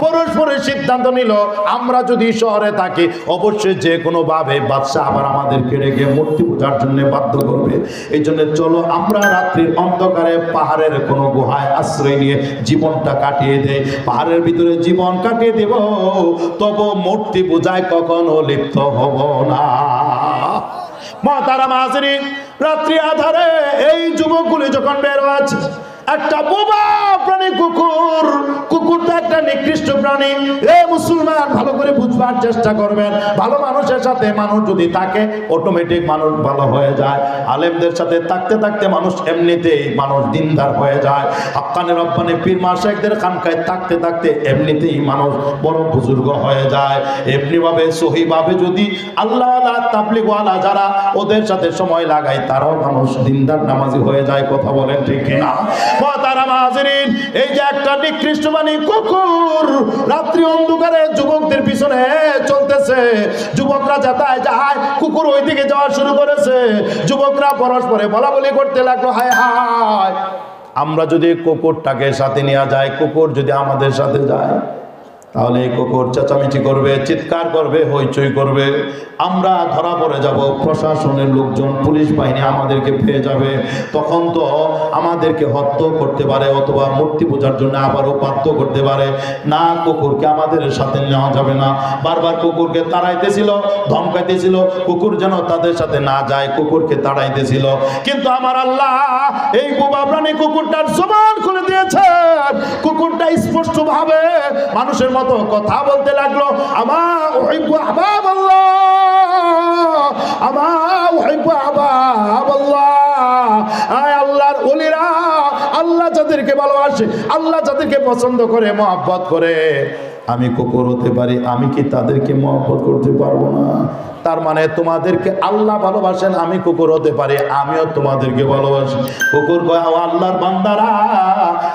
পরস্পরের সিদ্ধান্ত নিল, আমরা যদি শহরে থাকি অবশ্যই যে কোনো ভাবে বাদশা আবার আমাদেরকে রেখে মূর্তি পূজার জন্য বাধ্য করবে। এই জন্য চলো আমরা রাত্রির অন্ধকারে পাহাড়ের কোনো গুহায় আশ্রয় নিয়ে জীবনটা কাটিয়ে দেই, পাহাড়ের ভিতরে জীবন কাটিয়ে দেব, তবু মূর্তি পূজায় কখনো লিপ্ত হব না। মুহতারাম হাজিরিন, রাত্রি আধারে এই যুবকগুলি যখন বের হয়েছে, একটা বোবা প্রাণী কুকুর, কুকুরটা একটা নিকৃষ্ট প্রাণী। এ মুসলমান, ভালো করে বুঝবার চেষ্টা করবেন। ভালো মানুষের সাথে মানুষ যদি থাকে, অটোমেটিক মানুষ ভালো হয়ে যায়। আলেমদের সাথে থাকতে থাকতে মানুষ এমনিতেই মানুষ দিনদার হয়ে যায়। হাক্কানি রব্বানি পীর মাশায়েখদের খানকায় থাকতে থাকতে এমনিতেই মানুষ বড় বুজুর্গ হয়ে যায়। এমনিভাবে সহিভাবে যদি আল্লাহওয়ালা তাবলীগওয়ালা যারা ওদের সাথে সময় লাগায়, তারাও মানুষ দিনদার নামাজি হয়ে যায়। কথা বলেন ঠিক কিনা? মুহতারাম হাজিরিন, এই যে একটা নিকৃষ্ট প্রাণী কুকুর রাত্রি অন্ধকারে যুবকদের পিছনে চলতেছে, যুবকরা যেতায় যায়, কুকুর ওই দিকে যাওয়া শুরু করেছে। যুবকরা পরস্পরে বলাবলি করতে লাগলো, হায় হায়, আমরা যদি কুকুরটাকে সাথে নিয়ে যাই, কুকুর যদি আমাদের সাথে যায়, তাহলে এই কুকুর চেঁচামেচি করবে, চিৎকার করবে, হইচই করবে, আমরা ধরা পড়ে যাব, প্রশাসনের লোকজন, পুলিশ বাহিনী আমাদেরকে পেয়ে যাবে, তখন তো আমাদেরকে হত্যা করতে পারে, অথবা মূর্তি পূজার জন্য আবারও বাধ্য করতে পারে। না, কুকুরকে আমাদের সাথে নেওয়া যাবে না। বারবার কুকুরকে তাড়াইতেছিল, ধমকাইতেছিল, কুকুর যেন তাদের সাথে না যায়, কুকুরকে তাড়াইতেছিল। কিন্তু আমার আল্লাহ এই বোবা প্রাণী কুকুরটার জবান খুলে দিয়েছে। কুকুরটা স্পষ্ট ভাবে মানুষের মতো কথা বলতে লাগলো, আমার উহিব্বু আহবাবাল্লাহ, আমার উহিব্বু আহবাবাল্লাহ। আয় আল্লাহর ওলিরা, আল্লাহ যাদেরকে ভালোবাসে, আল্লাহ যাদেরকে পছন্দ করে, মহব্বত করে, আমি কুকুর হতে পারি, আমি কি তাদেরকে মহব্বত করতে পারবো না? তার মানে তোমাদেরকে আল্লাহ ভালোবাসেন, আমি কুকুর হতে পারি, আমিও তোমাদেরকে ভালোবাসি। কুকুর কয়, ও আল্লাহর বান্দারা,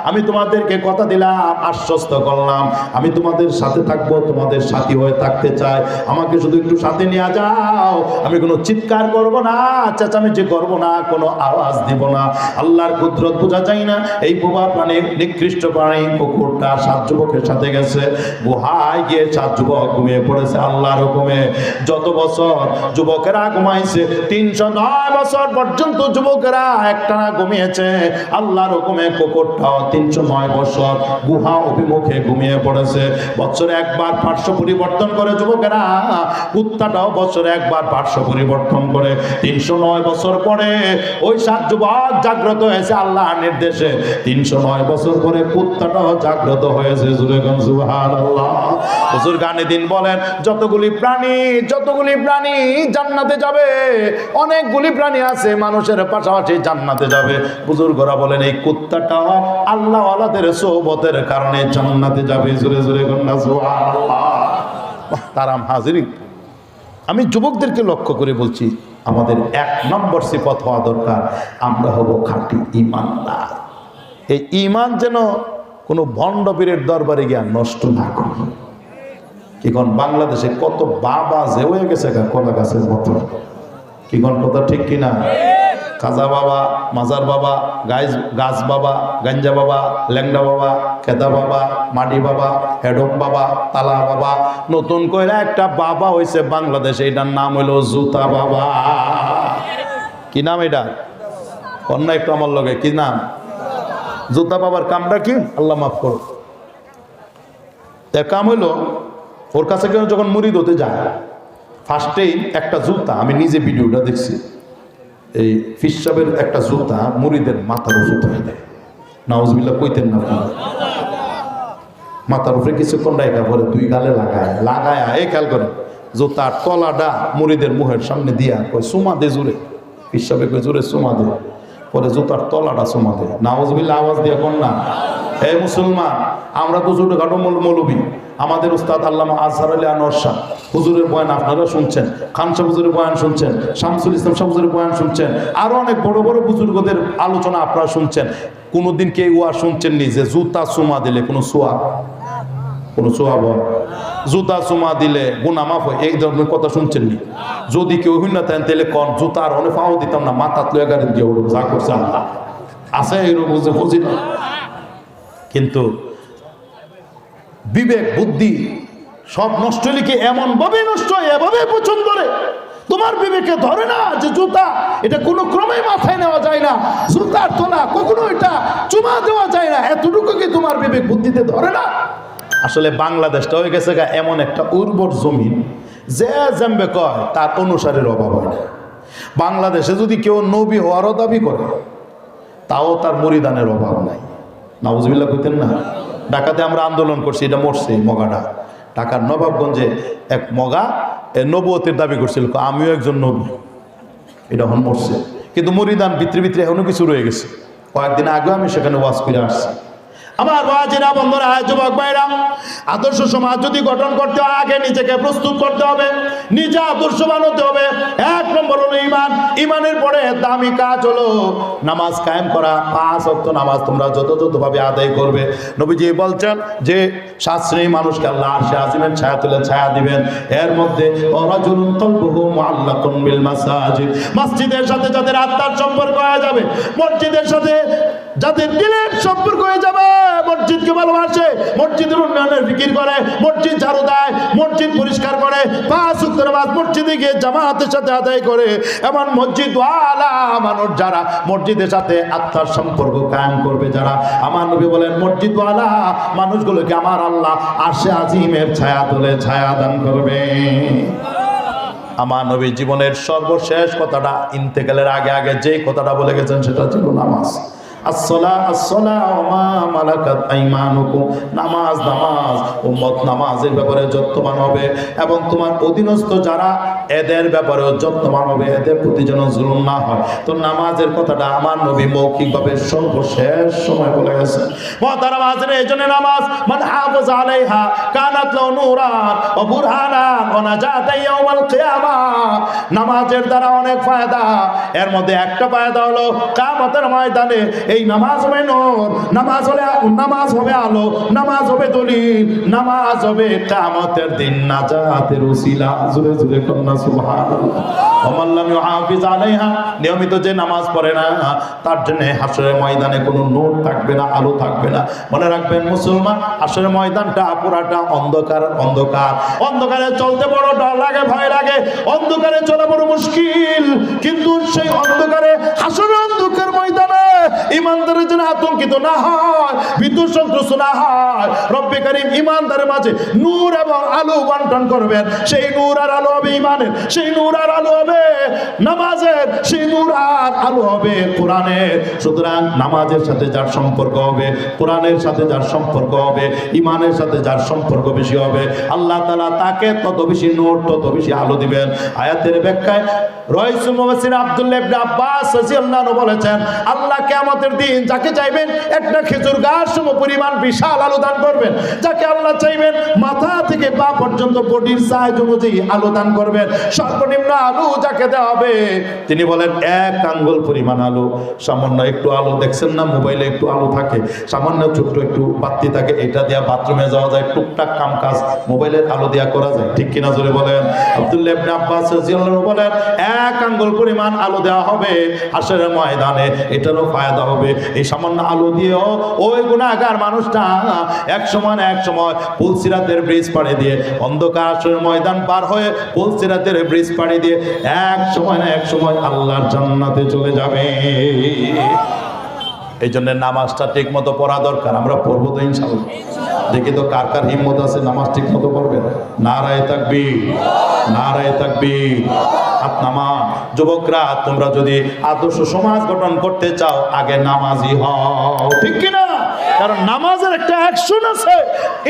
আমি তোমাদেরকে কথা দিলাম, আশ্বস্ত করলাম, আমি তোমাদের সাথে থাকবো, তোমাদের সাথী হয়ে থাকতে চাই, আমাকে শুধু একটু সাথে নিয়ে যাও। আমি কোনো চিৎকার করব না, চেঁচামেচি করব না, কোনো আওয়াজ দিব না। আল্লাহর কুদরত বোঝা যায় না। এই বোবা প্রাণী, নিকৃষ্ট প্রাণী কুকুরটা 7 যুবকের সাথে গেছে, গুহায় গিয়ে 7 যুবক ঘুমিয়ে পড়েছে আল্লাহর হুকুমে। যত বছর যুবকেরা ঘুমাইছে, 309 বছর পর্যন্ত যুবকেরা একটানা ঘুমিয়েছে আল্লাহর হুকুমে। কুকুরটাও 309 বছর গুহা অভিমুখে ঘুমিয়ে পড়েছে। বছরে একবার পার্শ্ব পরিবর্তন করে যুবকেরা, কুত্তাটাও বছরে একবার পার্শ্ব পরিবর্তন করে। 309 বছর পরে ওই 7 যুবক জাগ্রত হয়েছে আল্লাহর নির্দেশে। 309 বছর পরে কুত্তাটাও জাগ্রত হয়েছে। সুবহানাল্লাহ। হুজুর গানে দিন বলেন, যতগুলি প্রাণী জান্নাতে যাবে, অনেকগুলি প্রাণী আছে মানুষের পাশাপাশি জান্নাতে যাবে। বুজুর্গরা বলেন এই কুত্তাটাও আল্লাহ ওয়ালাদের সোহবতের কারণে জান্নাতে যাবে। জোরে জোরে কন্যা সুবহানাল্লাহ। তারাম হাজিরিন, আমি যুবকদেরকে লক্ষ্য করে বলছি, আমাদের 1 নম্বর সিফত হওয়া দরকার, আমরা হব খাঁটি ঈমানদার। এই ঈমান যেন কোনো ভণ্ড পীরের দরবারে গিয়া নষ্ট না করে। এখন বাংলাদেশে কত বাবা যে হয়ে গেছে কলা গাছের মতো, কি কোন কথা ঠিক কিনা? খাজা বাবা, মাজার বাবা, গাছ বাবা, গাঞ্জা বাবা, ল্যাংডা বাবা, খেদা বাবা, মাটি বাবা, হেডম বাবা, তালা বাবা, নতুন করে একটা বাবা হয়েছে বাংলাদেশে, এটার নাম হইল জুতা বাবা। কি নাম এটা? কন্যা একটু আমার লগে, কি নাম? জুতা বাবার কামটা কি? আল্লাহ মাফ করো। এর কাম হইল, ওর কাছে কেউ যখন মুরিদ হতে যায়, ফার্স্টেই একটা জুতা, আমি নিজে ভিডিওটা দেখছি, এই ফিসাবের একটা জুতা মুরিদের মাথার উপরে ধরে দেয়। নাউজুবিল্লাহ কইতেন না, মাথার উপরে কিছুক্ষণ রাখা পরে 2 গালে লাগায় এই খেয়াল করে জুতার তলাটা মুরিদের মুখের সামনে দিয়া কই সুমা দে জুড়ে, ফিসাবে কই জুড়ে সুমা দে, পরে জুতার তলাটা সুমা দে। নাউজুবিল্লাহ আওয়াজ দিয়া কোন না। হে মুসলমান, আমরা তো ছোটখাটো মৌলবী, আমাদের উস্তাদ আল্লামা আজহার আলী আনোয়ার শাহ হুজুরের বয়ান আপনারা শুনছেন, খান শাহ হুজুরের বয়ান শুনছেন, শামসুল ইসলাম শাহ হুজুরের বয়ান শুনছেন, আরো অনেক বড় বড় বুজুর্গদের আলোচনা আপনারা শুনছেন। কোনোদিন কেউ আর শুনছেননি যে জুতা চুমা দিলে কোনো সোয়াব, জুতা চুমা দিলে গুনাহ মাফ হয়, এই ধরনের কথা শুনছেননি? যদি কেউ হইন না তেন তাহলে কন জুতার অনেক পাও দিতাম না, মাথা তুলে গাড়ি দিয়ে উঠব, যা করছে আল্লাহ আছে এইরকম যে বুঝি না। কিন্তু বিবেক বুদ্ধি সব নষ্ট লিখে এমন ভাবে নষ্ট হয়, এভাবে পছন্দ করে তোমার বিবেকে ধরে না যে জুতা এটা কোনো ক্রমে মাথায় নেওয়া যায় না, জুতার তোলা কখনো এটা চুমা দেওয়া যায় না, এতটুকু কি তোমার বিবেক বুদ্ধিতে ধরে না? আসলে বাংলাদেশটা হয়ে গেছে এমন একটা উর্বর জমিন, যে জানবে কয় তার অনুসারীর অভাব হয় না। বাংলাদেশে যদি কেউ নবী হওয়ারও দাবি করে, তাও তার মরিদানের অভাব নাই। নাউজুবিল্লাহ কইতেন না? ঢাকাতে আমরা আন্দোলন করছি, এটা মরছে মগাটা। ঢাকার নবাবগঞ্জে এক মগা নবুয়তের দাবি করছিল, আমিও একজন নবী, এটা হন মরছে। কিন্তু মরিদান ভিতরে ভিতরে এখনো কিছু রয়ে গেছে। কয়েকদিন আগে আমি সেখানে ওয়াজ করে আসছি। আমার বাজিরা বন্ধুরা, যুবক ভাইরা, আদর্শ সমাজ যদি গঠন করতে হয় আগে নিজেকে প্রস্তুত করতে হবে, নিজে আদর্শবান হতে হবে। 1 নম্বর হলো ঈমান। ঈমানের পরে দামি কাজ হলো নামাজ কায়েম করা। 5 ওয়াক্ত নামাজ তোমরা যথাযথভাবে আদায় করবে। নবীজি বলছেন যে 7 শ্রেণীর মানুষকে আল্লাহ আরশে আজিমের ছায়া তুলে ছায়া দিবেন। এর মধ্যে রাজুলুন কলবুহু মুআল্লাকুন বিল মাসাজিদ, মসজিদের সাথে যাদের আত্মার সম্পর্ক হয়ে যাবে, মসজিদের সাথে যাদের দিলের সম্পর্ক হয়ে যাবে, মসজিদকে ভালোবাসে, মসজিদের উন্নয়নের ফিকির করে, মসজিদ ঝাড়ু দেয়, মসজিদ পরিষ্কার করে, 5 ওয়াক্ত নামাজ মসজিদে গিয়ে জামাতের সাথে আদায় করে, এমন মসজিদওয়ালা মানুষ যারা মসজিদের সাথে আত্মার সম্পর্ক কায়েম করবে, যারা, আমার নবী বলেন মসজিদওয়ালা মানুষগুলোকে আমার আল্লাহ আরশে আজিমের ছায়া তুলে ছায়া দান করবে। আমার নবী জীবনের সর্বশেষ কথাটা, ইন্তেকালের আগে আগে যে কথাটা বলে গেছেন সেটা ছিল নামাজ। নামাজ উম্মত নামাজের ব্যাপারে যত্নবান হবে, এবং তোমার অধীনস্থ যারা এদের ব্যাপারেও যত্নবান হবে, এদের প্রতি যেন জুলুম না হয়। তো নামাজের কথাটা আমার নবী মৌখিকভাবে সর্বশেষ সময় বলে গেছে। মুহতারাম হাজিরিন, এইজন্য নামাজ মান হাফাযা আলাইহা কানাত লাহু নূরান ওয়া বুরহানান ওয়া নাজাতান ইয়াউমাল কিয়ামাহ। নামাজের দ্বারা অনেক ফায়দা, এর মধ্যে একটা ফায়দা হলো কিয়ামতের ময়দানে এই নামাজ হবে নূর, নামাজ হবে আলো, নামাজ হবে দলিল, নামাজ হবে কিয়ামতের দিন নাজাতের উসিলা। জোরে জোরে কন্না সুবহানাল্লাহ। ওমান লাম ইউহাফিজ আলাইহা, নিয়মিত যে নামাজ পড়ে না তার জন্য হাশরের ময়দানে কোনো নূর থাকবে না, আলো থাকবে না। মনে রাখবেন মুসলমান, হাশরের ময়দানটা পুরাটা অন্ধকার, অন্ধকার, অন্ধকারে চলতে বড় ডর লাগে, ভয় লাগে, অন্ধকারে চলা বড় মুশকিল। কিন্তু সেই অন্ধকারে, হাশরের অন্ধকার ময়দানে ঈমানদারের জন্য আতঙ্কিত না হয়, ভীতু সন্ত্রস্ত না হয়। রব্বে কারীম ঈমানদারের মাঝে নূর এবং আলো বন্টন করবেন। সেই নূর আর আলো হবে ঈমানের, সেই নূর আর আলো হবে নামাজের, সেই নূর আর আলো হবে কোরআনের। সুতরাং নামাজের সাথে যার সম্পর্ক হবে, কোরআনের সাথে যার সম্পর্ক হবে, ঈমানের সাথে যার সম্পর্ক বেশি হবে, আল্লাহ তাআলা তাকে তত বেশি নূর, তত বেশি আলো দিবেন। আয়াতের ব্যাখ্যায় রাইসুল মুফাসসির আব্দুল্লাহ ইবনে আব্বাস রাদিয়াল্লাহু আনহু বলেছেন, আল্লাহ কিয়ামতের দিন যাকে চাইবেন একটা খেজুর গাছ সম পরিমাণ বিশাল আলো দান করবেন, যাকে আল্লাহ চাইবেন মাথা থেকে পা পর্যন্ত বডির সাইজ অনুযায়ী আলো দান করবেন। সর্বনিম্ন আলো যাকে দেওয়া হবে তিনি বলেন এক আঙ্গুল পরিমাণ আলো। সামান্য একটু আলো দেখছেন না, মোবাইলে একটু আলো থাকে, সামান্য ছোট্ট একটু বাতি থাকে, এটা দিয়া বাথরুমে যাওয়া যায়, টুকটাক কাম কাজ মোবাইলের আলো দিয়া করা যায়, ঠিক কিনা জোরে বলেন। আব্দুল্লাহ ইবনে আব্বাস রাদিয়াল্লাহু আনহু বলেন এক আঙ্গুল পরিমাণ আলো দেওয়া হবে হাশরের ময়দানে, এটারও ফায়দা হবে। এই সামান্য আলো দিয়েও ওই গুনাহগার মানুষটা এক সময় পুলসিরাতের ব্রিজ পাড়ি দিয়ে, অন্ধকার হাশরের ময়দান পার হয়ে পুলসিরাতের ব্রিজ পাড়ি দিয়ে এক সময় আল্লাহর জান্নাতে চলে যাবে। এই জন্য নামাজটা ঠিক মতো পড়া দরকার। আমরা পড়বো তো ইনশাআল্লাহ। দেখি তো কার কার হিম্মত আছে নামাজ ঠিক মতো পড়বেন। নারায়ে তাকবীর, নারায়ে তাকবীর। হাত নামান। যুবকরা, তোমরা যদি আদর্শ সমাজ গঠন করতে চাও আগে নামাজি হও, ঠিক কিনা? কারণ নামাজের একটা অ্যাকশন আছে,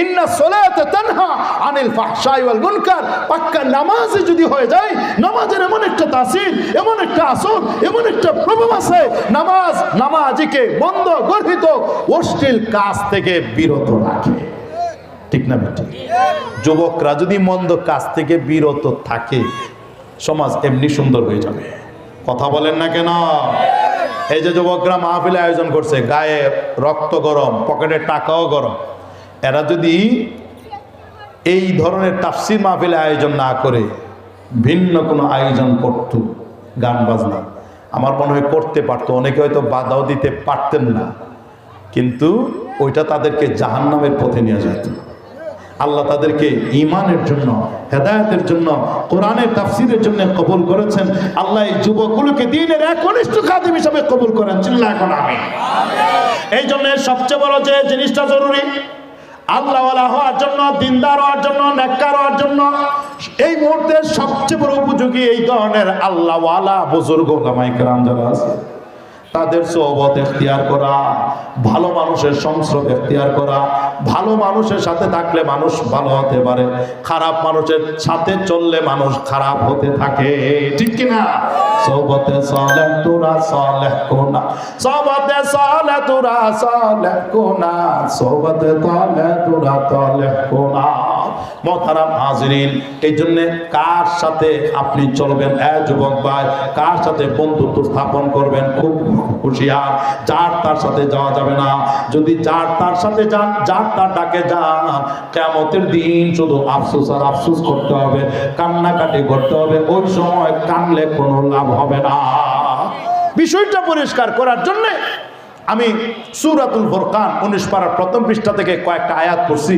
ইন্না সলাতা তানহা আনিল ফাহশাই ওয়াল মুনকার। পাক্কা নামাজি যদি হয়ে যায়, নামাজের এমন একটা তাসির, এমন একটা আসর, এমন একটা প্রভাব আছে, নামাজ নামাজিকে মন্দ গর্হিত অশ্লীল কাজ থেকে বিরত রাখে, ঠিক না বেটি? যুবকরা যদি মন্দ কাজ থেকে বিরত থাকে সমাজ এমনি সুন্দর হয়ে যাবে। কথা বলেন না কেন? এই যে যুবকরা মাহফিলে আয়োজন করছে, গায়ে রক্ত গরম, পকেটে টাকাও গরম, এরা যদি এই ধরনের তাফসীর মাহফিলে আয়োজন না করে ভিন্ন কোনো আয়োজন করত, গান বাজনা, আমার মনে হয় করতে পারতো। অনেকে হয়তো বাধাও দিতে পারতেন না, কিন্তু ওইটা তাদেরকে জাহান্নামের পথে নিয়ে যেত। আল্লাহ তাদেরকে ঈমানের জন্য, হেদায়েতের জন্য, কোরআনের তাফসীরের জন্য কবুল করেছেন। আল্লাহ এই যুবকগুলোকে দ্বীনের একনিষ্ঠ খাদিম হিসেবে কবুল করেন। চিল্লায় এখন আমিন। এই জন্য সবচেয়ে বড় যে জিনিসটা জরুরি, আল্লাহওয়ালা হওয়ার জন্য, দিনদার হওয়ার জন্য, নেককার হওয়ার জন্য এই মুহূর্তে সবচেয়ে বড় উপযোগী এই ধরনের আল্লাহওয়ালা বুজুর্গ ওলামায়ে কেরাম যারা আছে তাদের সোহবত এখতিয়ার করা, ভালো মানুষের সংস্রব এখতিয়ার করা। ভালো মানুষের সাথে থাকলে মানুষ ভালো হতে পারে, খারাপ মানুষের সাথে চললে মানুষ খারাপ হতে থাকে, ঠিক কিনা? সোহবতে সালেহ তোরা সালেহ কোনা, সোহবতে সালেহ তোরা সালেহ কোনা, সোহবতে সালেহ তোরা সালেহ কোনা। মুহতারাম হাজিরিন, এই জন্য কার সাথে আপনি চলবেন, যুবক ভাই, কার সাথে বন্ধুত্ব স্থাপন করবেন খুব হুঁশিয়ার। যার তার সাথে যাওয়া যাবে না। যদি যার তার সাথে যান, যার তার ডাকে যান, কিয়ামতের দিন শুধু আফসোস আর আফসোস করতে হবে, কান্নাকাটি করতে হবে। ওই সময় কানলে কোনো লাভ হবে না। বিষয়টা পরিষ্কার করার জন্য আমি সূরাতুল ফুরকান 19 পারার প্রথম পৃষ্ঠা থেকে কয়েকটা আয়াত পড়ছি।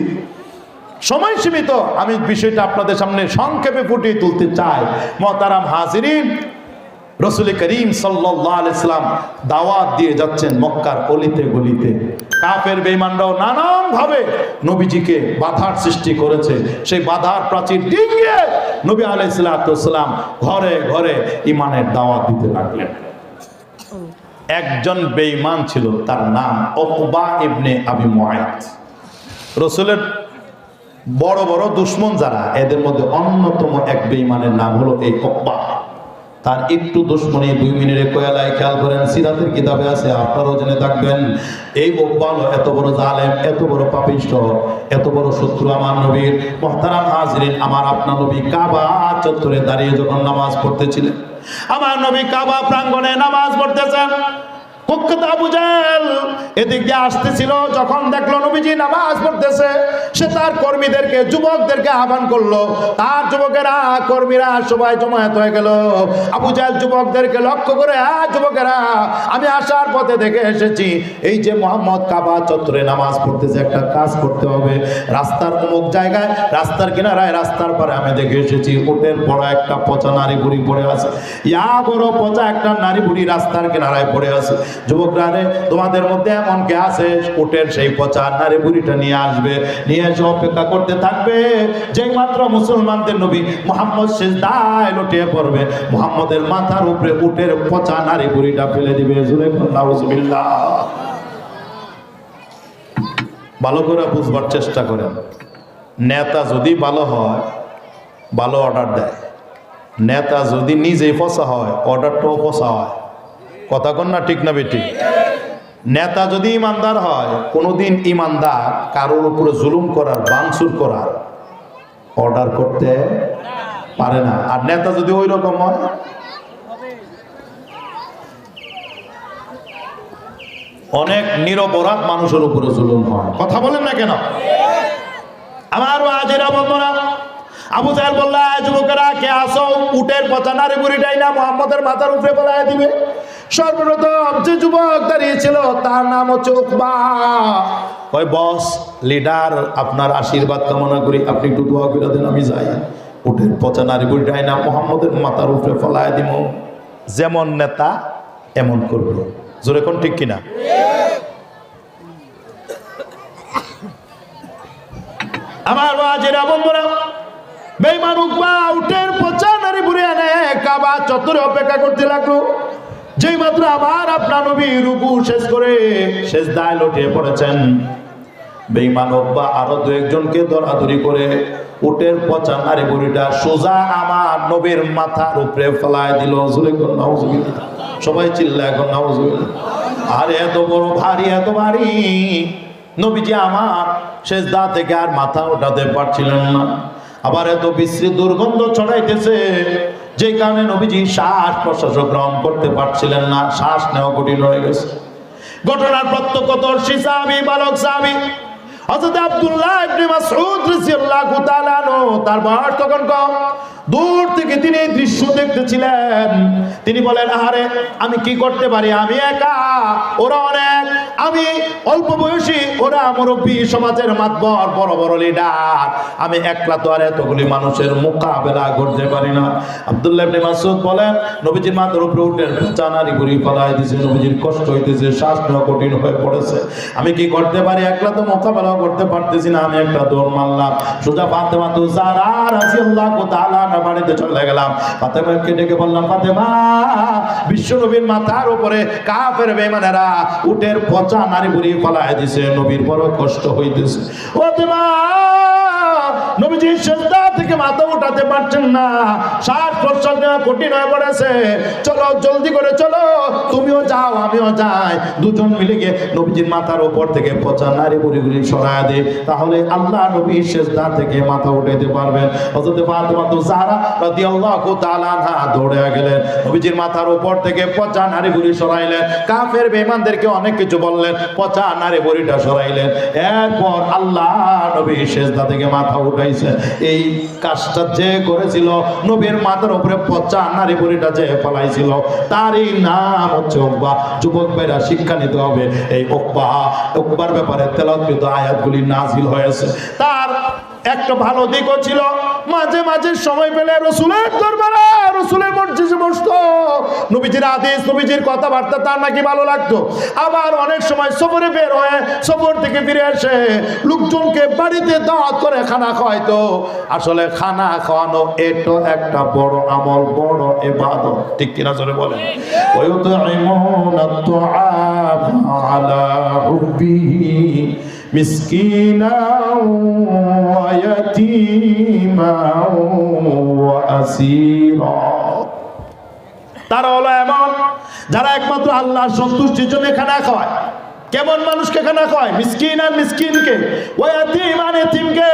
সময় সীমিত, আমি বিষয়টা আপনাদের সামনে সংক্ষেপে ফুটিয়ে তুলতে চাই। মুহতারাম হাজিরিন, রাসূল করিম সাল্লাল্লাহু আলাইহি সাল্লাম দাওয়াত দিয়ে যাচ্ছেন মক্কার অলিতে গলিতে। কাফের বেঈমানরাও নানান ভাবে নবীজিকে বাধার সৃষ্টি করেছে। সেই বাধার প্রাচীর ডিঙিয়ে নবী আলাইহিস সালাতু ওয়াসসালাম ঘরে ঘরে ঈমানের দাওয়াত দিতে লাগলেন। একজন বেঈমান ছিল, তার নাম উকবা ইবনে আবি মুআইত। রাসূলের বড় বড় দুশ্মন যারা, এদের মধ্যে অন্যতম এক বেঈমানের নাম হলো এই উকবা। তার একটু দুশ্মনী 2 মিনিটে কয়ালায় খেয়াল করেন, সিরাতের কিতাবে আছে, আপনারাও জেনে থাকবেন। এই উকবা এত বড় জালেম, এত বড় পাপিষ্ঠ, এত বড় শত্রু আমার নবীর। মুহতারাম হাজিরিন, আমার আপনার নবী কাবা চত্বরে দাঁড়িয়ে যখন নামাজ পড়তেছিলেন, আমার নবী কাবা প্রাঙ্গণে নামাজ পড়তেছেন, কুখ্যাত আবু জাহেল এদিক দিয়ে আসতেছিল। যখন দেখলো নবীজি নামাজ পড়তেছে, সে তার কর্মীদেরকে, যুবকদেরকে আহ্বান করলো। তার যুবকেরা, কর্মীরা সবাই জমায়েত হয়ে গেল। আবু জাহেল যুবকদেরকে লক্ষ্য করে, যুবকেরা, আমি আসার পথে দেখে এসেছি এই যে মুহাম্মদ কাবা চত্বরে নামাজ পড়তেছে, একটা কাজ করতে হবে। রাস্তার অমুক জায়গায়, রাস্তার কিনারায়, রাস্তার পরে আমি দেখে এসেছি উটের বড় একটা পচা নারী বুড়ি পড়ে আছে। বড় পচা একটা নারী বুড়ি রাস্তার কিনারায় পড়ে আছে। যুবকরা, রে তোমাদের মধ্যে এমন কে আছে উটের সেই পচা নারী বুড়িটা নিয়ে আসবে, নিয়ে এসে অপেক্ষা করতে থাকবে। যেই মাত্র মুসলমানদের নবী মুহাম্মদ সিজদায় লুটিয়ে পড়বে, মুহাম্মদের মাথার উপরে উটের পচা নারী বুড়িটা ফেলে দিবে। জোরে নাউজুবিল্লাহ। ভালো করে বুঝবার চেষ্টা করেন। নেতা যদি ভালো হয়, ভালো অর্ডার দেয়। নেতা যদি নিজেই পচা হয়, অর্ডারটাও পচা হয়। কথা কন না, ঠিক না বেটি? নেতা যদি ইমানদার হয়, কোনোদিন ইমানদার কারোর উপরে জুলুম করার, বানসুর করার অর্ডার করতে পারে না। আর নেতা যদি ওই রকম হয়, অনেক নিরপরাধ মানুষের উপরে জুলুম হয়। কথা বলেন না কেন? আমার আজেরা বন্ধুরা, আবু জাহেল বলল, যুবকেরা কে আসো, উটের পচা নারী বুড়িটাই না মুহাম্মদের মাথার উপরে ফেলায় দিবে। সর্বপ্রথম যে যুবক দাঁড়িয়েছিল তার নাম হচ্ছে উকবা। ওই বস, লিডার, আপনার আশীর্বাদ কামনা করি, আপনি একটু দোয়া করে দেন, আমি যাই। উটের পচা নারী বুড়িটাই না মুহাম্মদের মাথার উপরে ফেলায় দিব। যেমন নেতা এমন করবে। জোরে কোন, ঠিক কিনা? আমার বাজেরা বন্ধুরা, বেঈমান উকবা উটের পচা নারী বুড়ি এনে কাবা চত্বরে অপেক্ষা করতে লাগলো। যেই মাত্র আমার আপনার নবী রুকু শেষ করে সিজদায় লুটিয়ে পড়েছেন, বেঈমান উকবা আরো 2-1জনকে দরাদরি করে উটের পচা নারী বুড়িটা সোজা আমার নবীর মাথার উপরে ফেলায় দিল। নাউজুবিল্লাহ। সবাই চিল্লা এখন নাউজুবিল্লাহ। আর এত বড় ভারী, এত ভারী, নবীজি আমার সিজদা থেকে আর মাথা উঠাতে পারছিলেন না। আবার এত বিশ্রী দুর্গন্ধ ছড়াইতেছে, যে কারণে নবীজি শ্বাস প্রশ্বাস গ্রহণ করতে পারছিলেন না, শ্বাস নেওয়া কঠিন হয়ে গেছে। ঘটনার প্রত্যক্ষদর্শী সাহাবী, বালক সাহাবী হযরত আব্দুল্লাহ ইবনে মাসউদ রাদিয়াল্লাহু তাআলা আনহু, তার বয়স তখন কম। দূর থেকে তিনি এই দৃশ্য দেখতেছিলেন। তিনি বলেন, আহারে, আমি কি করতে পারি? আমি একা, ওরা অনেক, আমি অল্প বয়সী, ওরা মুরব্বী, সমাজের মাতবর, বড় বড় লিডার, আমি একলা তো আর এতগুলি মানুষের মোকাবেলা করতে পারি না। আব্দুল্লাহ ইবনে মাসউদ বলেন, নবীজির মাথার উপরে উটের পচা নারী বুড়ি ফেলায় দিয়েছে, নবীজির কষ্ট হইতেছে, শ্বাস নেওয়া কঠিন হয়ে পড়েছে। আমি কি করতে পারি? একলা তো মোকাবেলা করতে পারতেছি না। আমি একটা দৌড় মারলাম, সোজা ফাতেমা তো যারা রাদিয়াল্লাহু তাআলা বাড়িতে চলে গেলাম। ফাতেমাকে ডেকে বললাম, ফাতেমা, বিশ্ব নবীর মাথার উপরে কাফের বেঈমানেরা উটের পচা নারী বুড়ি ফেলায় দিছে, নবীর বড় কষ্ট হইতেছে। ফাতেমা, নবীজি সিজদা থেকে মাথা উঠাতে পারছেন না, শ্বাস প্রশ্বাস নেওয়া কঠিন হয়ে পড়েছে। চলো, জলদি করে চলো, তুমিও যাও, আমিও যাই। দুজন মিলে গিয়ে নবীজির মাথার উপর থেকে পচা নারী বুড়িগুলি সরায় দে, তাহলে আল্লাহ নবী সিজদা থেকে মাথা উঠাইতে পারবেন। হযরত ফাতেমা তো যারা রাদিয়াল্লাহু তাআলা আনহা দৌড়ে গেলেন, নবীজির মাথার উপর থেকে পচা নারী বুড়ি সরাইলেন। কাফের বেঈমানদেরকে অনেক কিছু বললেন, পচা নারী বুড়িটা সরাইলেন। এরপর আল্লাহ নবী সিজদা থেকে মাথা উঠাইছে। এই কাজটা যে করেছিল, নবীর মাথার উপরে পচা নারী বুড়িটা যে ফেলাইছিল, তারই নাম হচ্ছে উকবা। যুবক ভাইরা শিক্ষা নিতে হবে। এই উকবার ব্যাপারে তেলাওয়াতকৃত আয়াতগুলি নাজিল হয়েছে। তার একটা ভালো দিকও ছিল, মাঝে মাঝে সময় পেলে রাসূলের দরবারে, রাসূলের মজলিসে বসতো। নবীজির হাদিস, নবীজির কথাবার্তা তার নাকি ভালো লাগতো। আবার অনেক সময় সফরে বের হয়ে সফর থেকে ফিরে এসে লোকজনকে বাড়িতে দাওয়াত করে খানা খাওয়াইতো। আসলে খানা খাওয়ানো এটা একটা বড় আমল, বড় ইবাদত, ঠিক কিনা জোরে বলেন? ওয়ায়ুতঈমুনা আত-তুআম আলা হুব্বিহি মিসকিনাও ওয়া ইয়াতীমাও ওয়া আসীরা। তারা হলো এমন যারা একমাত্র আল্লাহর সন্তুষ্টির জন্য খানা খাওয়ায়। কেমন মানুষকে খানা খাওয়ায়? মিসকিন আর মিসকিনকে, ওয়া ইয়াতীম আর ইয়াতীমকে,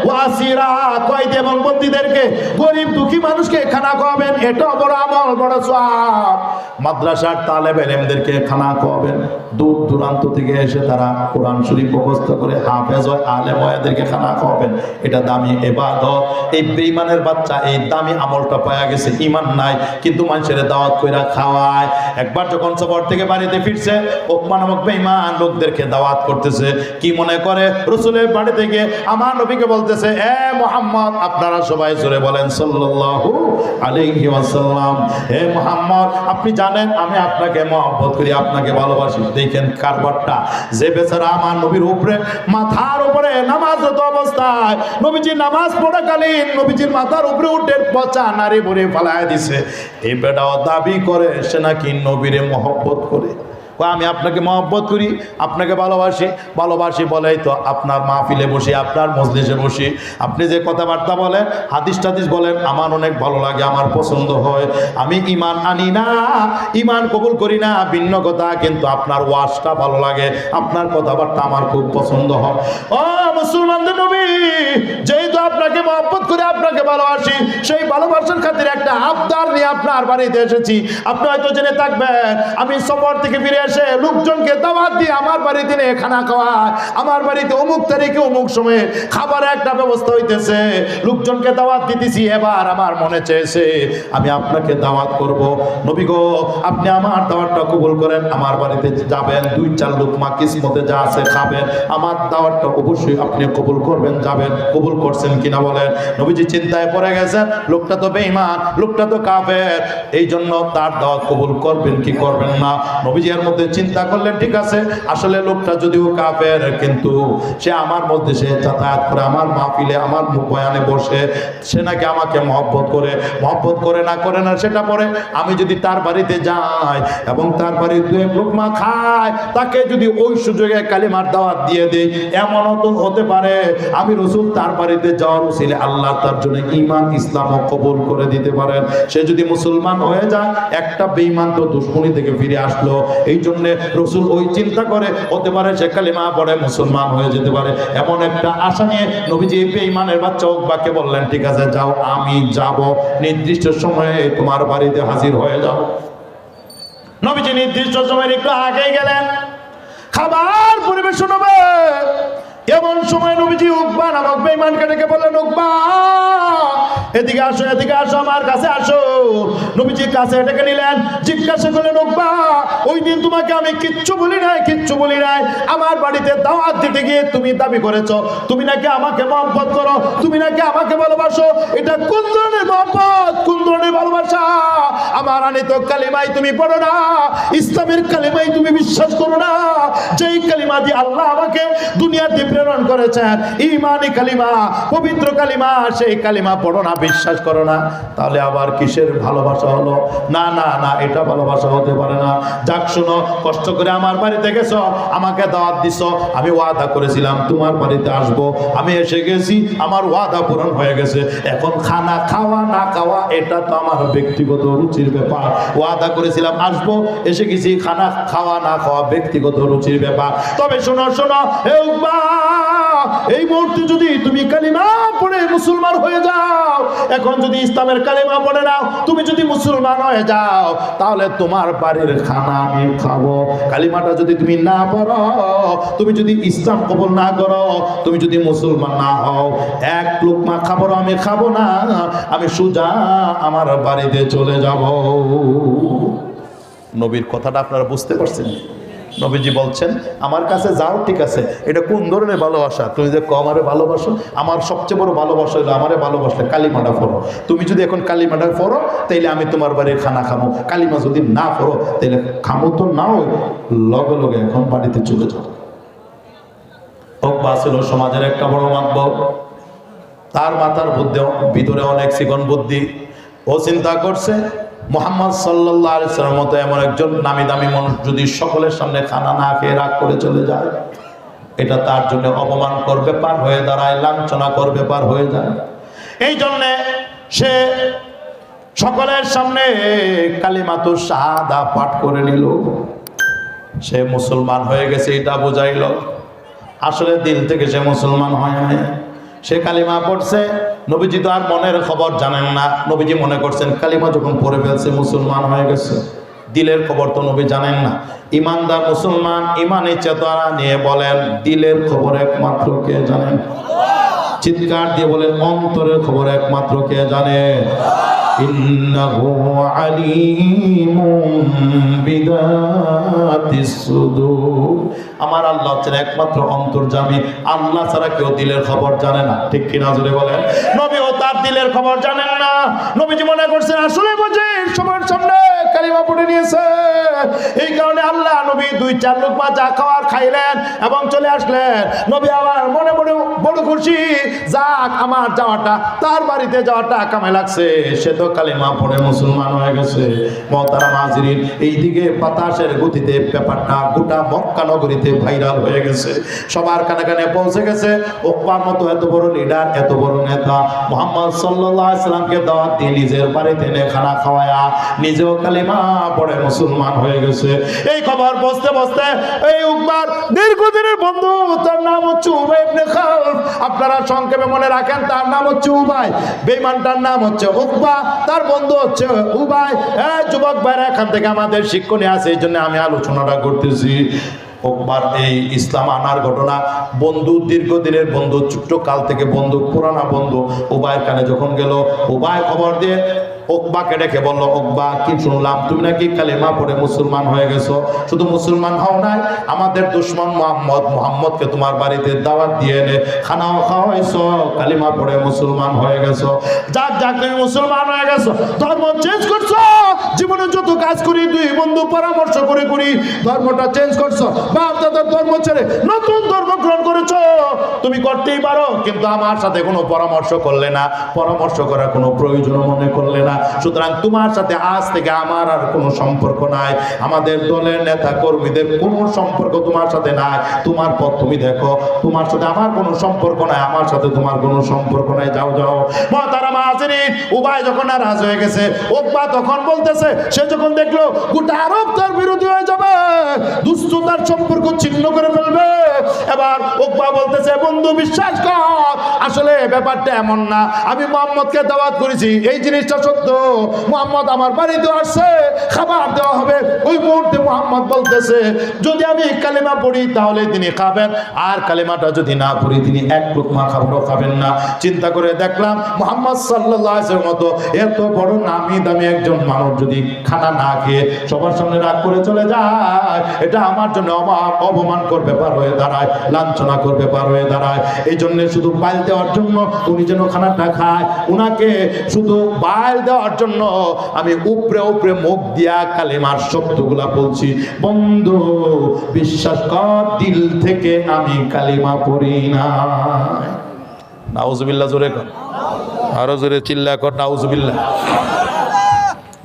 ওয়া আসীরা কয়েদি এবং বন্দীদেরকে, গরিব দুঃখী মানুষকে খানা খাওয়াবেন। এটা বড় আমল, বড় সওয়াব। মাদ্রাসার তালেবে ইলমদেরকে খানা খাওয়াবেন। দূর দূরান্ত থেকে এসে তারা কোরআন শরীফ মুখস্থ করে হাফেজ হয়, আলেম হয়, এদেরকে খানা খাওয়াবেন। এটা দামি ইবাদত। এই বেঈমানের বাচ্চা এই দামি আমলটা পাওয়া গেছে, ঈমান নাই কিন্তু মানুষের দাওয়াত কইরা খাওয়ায়। একবার যখন সফর থেকে বাড়িতে ফিরছে, ওকমা নামক বেঈমান লোকদেরকে দাওয়াত করতেছে। কি মনে করে? রাসূলের বাড়ি থেকে আমার নবীকে বলতেছে, এ মুহাম্মদ, আপনারা সবাই জোরে বলেন সাল্লাল্লাহু আলাইহি ওয়াসাল্লাম, হে মুহাম্মদ, আপনি জানেন আমি আপনাকে মহব্বত করি, আপনাকে ভালোবাসি। দেখেন কারবারটা, যে বেচারা আমার নবীর উপরে মাথার উপরে নামাজরত অবস্থায় নবীজি নামাজ পড়াকালীন নবীজির মাথার উপরে উঠে পচা নারী ভরে ফেলায় দিছে, এই বেটাও দাবি করে সে নাকি নবীরে মহব্বত করে। আমি আপনাকে মহব্বত করি, আপনাকে ভালোবাসি। ভালোবাসি বলেই তো আপনার মাহফিলে বসি, আপনার মজলিসে বসি, আপনি যে কথাবার্তা বলেন, হাদিস টাদিস বলেন, আমার অনেক ভালো লাগে, আমার পছন্দ হয়। আমি ঈমান আনি না, ঈমান কবুল করি না ভিন্ন কথা, কিন্তু আপনার ওয়াজটা ভালো লাগে, আপনার কথাবার্তা আমার খুব পছন্দ হয়। ও মুসলমানদের নবী, যেহেতু আপনাকে মহব্বত করে, আপনাকে ভালোবাসি, সেই ভালোবাসার খাতিরে একটা আবদার নিয়ে আপনার বাড়িতে এসেছি। আপনি হয়তো জেনে থাকবেন, আমি সফর থেকে ফিরে এসে লোকজনকে দাওয়াত দিয়ে আমার বাড়িতে নিয়ে খানা খাওয়ায়। আমার বাড়িতে অমুক তারিখে অমুক সময়ে খাবারের একটা ব্যবস্থা হইতেছে, লোকজনকে দাওয়াত দিতেছি। এবার আমার মনে চেয়েছে আমি আপনাকে দাওয়াত করব। নবী গো, আপনি আমার দাওয়াতটা কবুল করেন, আমার বাড়িতে যাবেন, 2-4 লোকমা কিসমতে যা আছে খাবেন, আমার দাওয়াতটা অবশ্যই আপনি কবুল করবেন, যাবেন। কবুল করছেন কিনা বলেন? নবীজি চিন্তায় পড়ে গেছেন, লোকটা তো বেঈমান, লোকটা তো কাফের, এই জন্য তার দাওয়াত কবুল করবেন কি করবেন না। নবীজি এর মধ্যে চিন্তা করলেন, ঠিক আছে, আসলে লোকটা যদিও কাফের, কিন্তু সে আমার মধ্যে সে যাতায়াত করে, আমার মাহফিলে আমার বয়ানে বসে, সে নাকি আমাকে মহব্বত করে। মহব্বত করে না করে না সেটা পরে, আমি যদি তার বাড়িতে যাই এবং তার বাড়ির 2-1 লোকমা খায়, তাকে যদি ওই সুযোগে কালিমার দাওয়াত দিয়ে দেই, এমনও তো হতে পারে আমি রাসূল তার বাড়িতে যাওয়ার উসিলে আল্লাহ তার জন্য ঈমান ইসলামও কবুল করে দিতে পারেন। সে যদি মুসলমান হয়ে যায়, একটা বেঈমান তো দুশমনি থেকে ফিরে আসলো। এই জন্য রাসূল ওই চিন্তা করে, হতে পারে সে কালিমা পড়ে মুসলমান হয়ে যেতে পারে, এমন একটা আশা নিয়ে নবীজি বেঈমানের বাচ্চা উকবাকে বললেন, ঠিক আছে যাও, আমি যাব, নির্দিষ্ট সময়ে তোমার বাড়িতে হাজির হয়ে যাব। নবীজি নির্দিষ্ট সময়ের একটু আগে গেলেন, খাবার পরিবেশন হবে। এমন সময় নবীজি উকবা নামক বেঈমানকে ডেকে বললেন, উকবা এদিকে আসো, এদিকে আসো, আমার কাছে আসো। নবীজি কাছে ডেকে নিলেন, জিজ্ঞাসা করলেন, উকবা ওই দিন তোমাকে আমি কিচ্ছু বলি নাই, কিচ্ছু বলি নাই, আমার বাড়িতে দাওয়াত দিতে গিয়ে তুমি দাবি করেছো তুমি নাকি আমাকে মহব্বত করো, তুমি নাকি আমাকে ভালোবাসো। এটা কোন ধরনের মহব্বত, কোন ধরনের ভালোবাসা? আমার আনিত কালিমাই তুমি পড়ো না, ইসলামের কালিমাই তুমি বিশ্বাস করো না, যেই কালিমা দিয়ে আল্লাহ আমাকে দুনিয়াতে প্রেরণ করেছেন, ঈমানি কালিমা, পবিত্র কালিমা, সেই কালিমা পড়ো না, বিশ্বাস করো না। তাহলে আবার কিসের ভালোবাসা হলো? না না না, এটা ভালোবাসা হতে পারে না। যাক শোনো, কষ্ট করে আমার বাড়িতে গেছো, আমাকে দাওয়াত দিছো, আমি ওয়াদা করেছিলাম তোমার বাড়িতে আসবো, আমি এসে গেছি, আমার ওয়াদা পূরণ হয়ে গেছে। এখন খানা খাওয়া না খাওয়া এটা তো আমার ব্যক্তিগত রুচির ব্যাপার। ওয়াদা করেছিলাম আসবো, এসে গেছি, খানা খাওয়া না খাওয়া ব্যক্তিগত রুচির ব্যাপার। তবে শোনো শোনো, হে উকবা, এই মুহূর্তে যদি তুমি কালিমা পড়ে মুসলমান হয়ে যাও, এখন যদি ইসলামের কালিমা পড়ে নাও, তুমি যদি মুসলমান হয়ে যাও, তাহলে তোমার বাড়ির খানা আমি খাবো। কালিমাটা যদি তুমি না পড়ো, তুমি যদি ইসলাম কবুল না করো, তুমি যদি মুসলমান না হও, 1 লোকমা খাবার আমি খাবো না, আমি সোজা আমার বাড়িতে চলে যাব। নবীর কথাটা আপনারা বুঝতে পারছেন? নবীজি বলছেন, আমার কাছে যাও, ঠিক আছে, এটা কোন ধরনের ভালোবাসা? তুমি যে আমারে ভালোবাসো, আমার সবচেয়ে বড় ভালোবাসা হলো আমারে ভালোবাসলে কালিমাটা পড়ো। তুমি যদি এখন কালিমাটা পড়ো, তাইলে আমি তোমার বাড়ির খানা খাবো। কালিমা যদি না পড়ো, তাইলে খামো তো নাও, লগে লগে এখন বাড়িতে চলে যাও। উকবা ছিল সমাজের একটা বড় মাতবর, তার মাথার ভিতরে অনেক চিকন বুদ্ধি। ও চিন্তা করছে, মুহাম্মদ সাল্লাল্লাহু আলাইহি ওয়াসাল্লামের মতো এমন একজন নামি দামি মানুষ যদি সকলের সামনে খানা না খেয়ে রাগ করে চলে যায়, এটা তার জন্য অপমানকর ব্যাপার হয়ে দাঁড়ায়, লাঞ্ছনাকর ব্যাপার হয়ে যায়। এই জন্যে সে সকলের সামনে কালিমাতুশ শাহাদা পাঠ করে নিল, সে মুসলমান হয়ে গেছে এটা বোঝাইল। আসলে দিল থেকে সে মুসলমান হয় নাই, সে কালিমা পড়ছে। নবীজি তো আর মনের খবর জানেন না, নবীজি মনে করছেন কালিমা যখন পড়ে ফেলছে মুসলমান হয়ে গেছে, দিলের খবর তো নবী জানেন না। ইমানদার মুসলমান ইমানের চেতনা নিয়ে বলেন, দিলের খবর একমাত্র কে জানেন? চিৎকার দিয়ে বলেন, অন্তরের খবর একমাত্র কে জানে? ইন্নাহু আলিমুম বিদাতিস সুদূর। আমার আল্লাহ হচ্ছেন একমাত্র অন্তর্যামী, আল্লাহ ছাড়া কেউ দিলের খবর জানে না। ঠিক কিনা জোরে বলেন? নবীও তার দিলের খবর জানেন না। নবীজি মনে করছেন আসলে বুঝি সবার সামনে কালিমা পড়ে নিয়েছে, এই কারণে আল্লাহ নবী 2-4 লুকমা চা খাওয়ার খাইলেন এবং চলে আসলেন। নবী আবার মনে মনে বড় খুশি, যাক আমার যাওয়াটা, তার বাড়িতে যাওয়াটা কামে লাগছে, সে তো কালিমা পড়ে মুসলমান হয়ে গেছে। মুহতারাম হাজিরিন, এইদিকে বাতাসের গতিতে ব্যাপারটা গোটা মক্কা নগরীতে ভাইরাল হয়ে গেছে, সবার কানে কানে পৌঁছে গেছে। উকবার মতো এত বড় লিডার, এত বড় নেতা মুহাম্মদ সাল্লাল্লাহু আলাইহি সাল্লামকে দাওয়াত দিয়ে নিজের বাড়িতে এনে খানা খাওয়ায়া নিজেও কালিমা পড়ে মুসলমান হয়ে গেছে। এই খবর বসতে বসতে এই উকবার দীর্ঘদিনের বন্ধু, তার নাম হচ্ছে উবাই ইবনে খালফ। আপনারা সংক্ষেপে মনে রাখেন, তার নাম হচ্ছে উবাই, বেঈমানটার নাম হচ্ছে উকবা, তার বন্ধু হচ্ছে উবাই। যুবক ভাইরা, এখান থেকে আমাদের শিক্ষণীয় আছে, এই জন্য আমি আলোচনাটা করতেছি। উকবার এই ইসলাম আনার ঘটনা, বন্ধু দীর্ঘদিনের বন্ধু, ছোট্ট কাল থেকে বন্ধু, পুরানা বন্ধু, উবাইয়ের কানে যখন গেল, উবাই খবর দিয়ে উকবাকে ডেকে বলল, উকবা কি শুনলাম তুমি নাকি কালিমা পড়ে মুসলমান হয়ে গেছো? শুধু মুসলমান হও নাই, আমাদের দুশমন মুহাম্মদকে তোমার বাড়িতে দাওয়াত দিয়ে এনে খানাও খাওয়াইছো, কালিমা পড়ে মুসলমান হয়ে গেছো। যাক যাক, তুমি মুসলমান হয়ে গেছো, ধর্ম চেঞ্জ করছো। জীবনে যত কাজ করি দুই বন্ধু পরামর্শ করে করি, ধর্মটা চেঞ্জ করছো, বাপ দাদার ধর্ম ছেড়ে নতুন ধর্ম গ্রহণ করেছো। তুমি করতেই পারো, কিন্তু আমার সাথে কোনো পরামর্শ করলে না, পরামর্শ করার কোনো প্রয়োজন মনে করলে না। সুতরাং তোমার সাথে আজ থেকে আমার আর কোনো সম্পর্ক নাই, আমাদের দলের নেতা কর্মীদের কোনো সম্পর্ক তোমার সাথে নাই, তোমার পথ তুমি দেখো, তোমার সাথে আমার কোনো সম্পর্ক নাই, আমার সাথে তোমার কোনো সম্পর্ক নাই, যাও যাও। মুহতারাম হাজিরিন, উবাই যখন নারাজ হয়ে গেছে, উকবা তখন বলতেছে, সে যখন দেখলো গোটা আরব তার বিরোধী হয়ে যাবে, দুষ্টতার সম্পর্ক ছিন্ন করে ফেলবে, এবার উকবা বলতেছে, বন্ধু বিশ্বাস কর, আসলে ব্যাপারটা এমন না, আমি মুহাম্মদকে দাওয়াত করেছি, এই জিনিসটা সত্য, মুহাম্মদ আমার বাড়িতে আসছে, খাবার দেওয়া হবে। ওই মুহূর্তে মুহাম্মদ বলতেছে, যদি আমি কালিমা পড়ি তাহলে তিনি খাবেন, আর কালিমাটা যদি না পড়ি তিনি এক লুকমা খাবারও খাবেন না। চিন্তা করে দেখলাম মুহাম্মদ সাল্লাল্লাহু আলাইহি ওয়াসাল্লামের মতো এত বড় নামি দামি একজন মানুষ যদি খানা না খেয়ে সবার সামনে রাগ করে চলে যায়, এটা আমার জন্য অপমানকর ব্যাপার হয়ে দাঁড়ায়, লাঞ্ছনাকর ব্যাপার হয়ে দাঁড়ায়। এই জন্য শুধু বাইল দেওয়ার জন্য উনি যেন খানাটা খায়, উনাকে শুধু বাইল দেওয়ার জন্য আমি উপরে উপরে মুখ দিয়া কালিমার শব্দগুলা বলছি। বন্ধু বিশ্বাস কর, দিল থেকে আমি কালিমা পড়ি না। নাউজুবিল্লাহ, জোরে কর, আরো জোরে চিল্লা কর, নাউজুবিল্লাহ।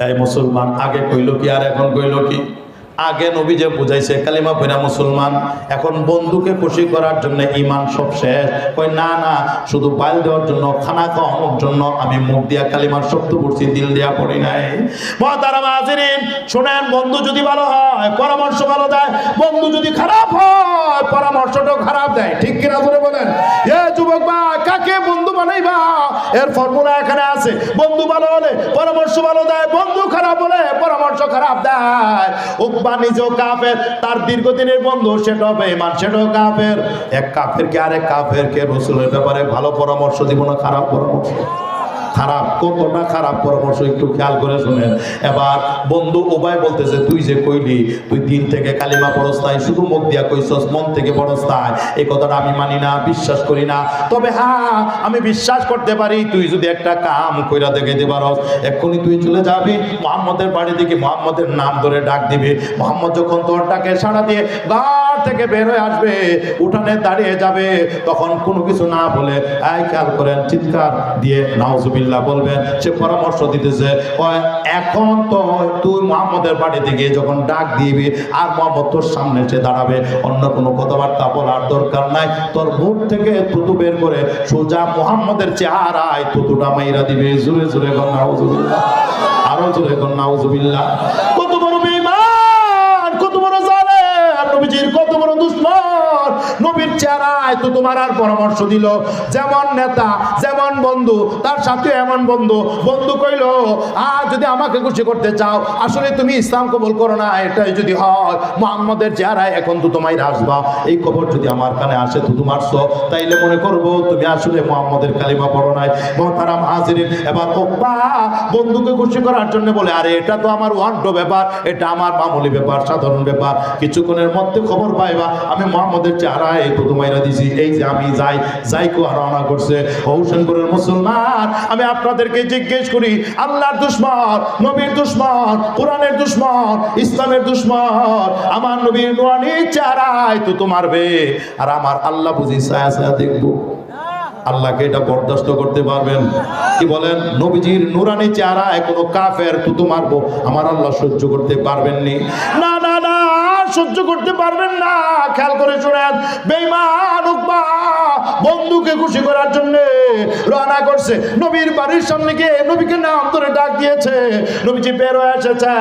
এই মুসলমান আগে কইল কি আর এখন কইল কি? আগে নবী যে বুঝাইছে কালিমা পড়া মুসলমান, এখন বন্ধুকে খুশি করার জন্য ঈমান সব শেষ। কই না না, শুধু বাইল দেওয়ার জন্য, খানা খাওয়ানোর জন্য আমি মুখ দিয়া কালিমার শব্দ পড়ছি, দিল দিয়া পড়ি নাই। মুহতারাম হাজিরিন শুনেন, বন্ধু যদি ভালো হয় পরামর্শ ভালো দেয়, বন্ধু যদি খারাপ হয় পরামর্শটাও খারাপ দেয়। ঠিক কিনা বলে বলেন? এ যুবক ভাই, কাকে বন্ধু বানাইবা এর ফর্মুলা এখানে আছে। বন্ধু ভালো হলে পরামর্শ ভালো দেয়, বন্ধু খারাপ হলে পরামর্শ খারাপ দেয়। উকবা নিজেও কাফের, তার দীর্ঘদিনের বন্ধু সেটাও বেঈমান, সেটাও কাফের। এক কাফেরকে আরেক কাফেরকে রাসূলের ব্যাপারে ভালো পরামর্শ দিব না খারাপ পরামর্শ? খারাপ, কতটা খারাপ পরামর্শ একটু খেয়াল করে শুনেন। এবার বন্ধু উবাই বলতেছে, তুই যে কইলি তুই দিন থেকে কালিমা পড়স তাই, শুধু মুখ দিয়া কইছস, মন থেকে পড়স তাই, এই কথাটা আমি মানি না, বিশ্বাস করি না। তবে হ্যাঁ, আমি বিশ্বাস করতে পারি তুই যদি একটা কাম কইরা দেখাইতে পারস, এক্ষুনি তুই চলে যাবি মুহাম্মদের বাড়ি দিকে, মুহাম্মদের নাম ধরে ডাক দিবি, মুহাম্মদ যখন তোর ডাকে সাড়া দিয়ে ঘর থেকে বের হয়ে আসবে, উঠানে দাঁড়িয়ে যাবে, তখন কোনো কিছু না বলে, এই খেয়াল করেন, চিৎকার দিয়ে নাউজুবিল্লাহ নাউজুবিল্লাহ বলবেন। সে পরামর্শ দিতেছে, এখন তো তুই মুহাম্মদের বাড়িতে গিয়ে যখন ডাক দিবি আর মুহাম্মদ তোর সামনে এসে দাঁড়াবে, অন্য কোনো কথাবার্তা বলার দরকার নাই। তোর মুখ থেকে থুতু বের করে সোজা মুহাম্মদের চেহারায় থুতুটা মাইরা দিবে। জোরে জোরে কর নাউজুবিল্লাহ, আরো জোরে কর নাউজুবিল্লাহ। কত বড় বেঈমান, কত বড় জালেম, নবীজির কত বড় দুশমন। নবীর চেহারায় তো তোমার আর পরামর্শ দিল। যেমন নেতা যেমন বন্ধু, তার সাথে এমন বন্ধু। বন্ধু কইল, আর যদি আমাকে খুশি করতে চাও, আসলে তুমি ইসলাম কবুল করো না, এটাই যদি হয় মুহাম্মদের চেহারায় এখন তো তোমায় আসবা, এই খবর যদি আমার কানে আসে তো মারছো, তাইলে মনে করবো তুমি আসলে মুহাম্মদের কালিমা পড়ো নাই। মুহতারাম হাজিরিন, এবার ওবা বন্ধুকে খুশি করার জন্য বলে, আরে এটা তো আমার ওয়ান্ট ব্যাপার, এটা আমার মামুলি ব্যাপার, সাধারণ ব্যাপার। কিছুক্ষণের মধ্যে খবর পাইবা আমি মুহাম্মদের চেহারায় তো তোমাইরা দিছি। এই যে আমি যাই কো রওনা করছে। হোসেনপুরের মুসলমান, আমি আপনাদেরকে জিজ্ঞেস করি, আল্লাহর দুশমন, নবীর দুশমন, কোরআনের দুশমন, ইসলামের দুশমন আমার নবীর নুরানি চেহারায় তো মারবে, আর আমার আল্লাহ বুঝি ছায়া ছায়া দেখবো? আল্লাহকে এটা বরদাস্ত করতে পারবেন? কি বলেন? নবীজির নুরানি চেহারায় কোনো কাফের তুতু মারবো আমার আল্লাহ সহ্য করতে পারবেননি? না না না, সহ্য করতে পারবেন না। খেয়াল করে শুনেন, বেঈমান উকবা বন্ধুকে খুশি করার জন্য রওনা করছে। নবীর বাড়ির সামনে গিয়ে নবীকে নাম ধরে ডাক দিয়েছে। নবীজি বের হয়ে এসেছে।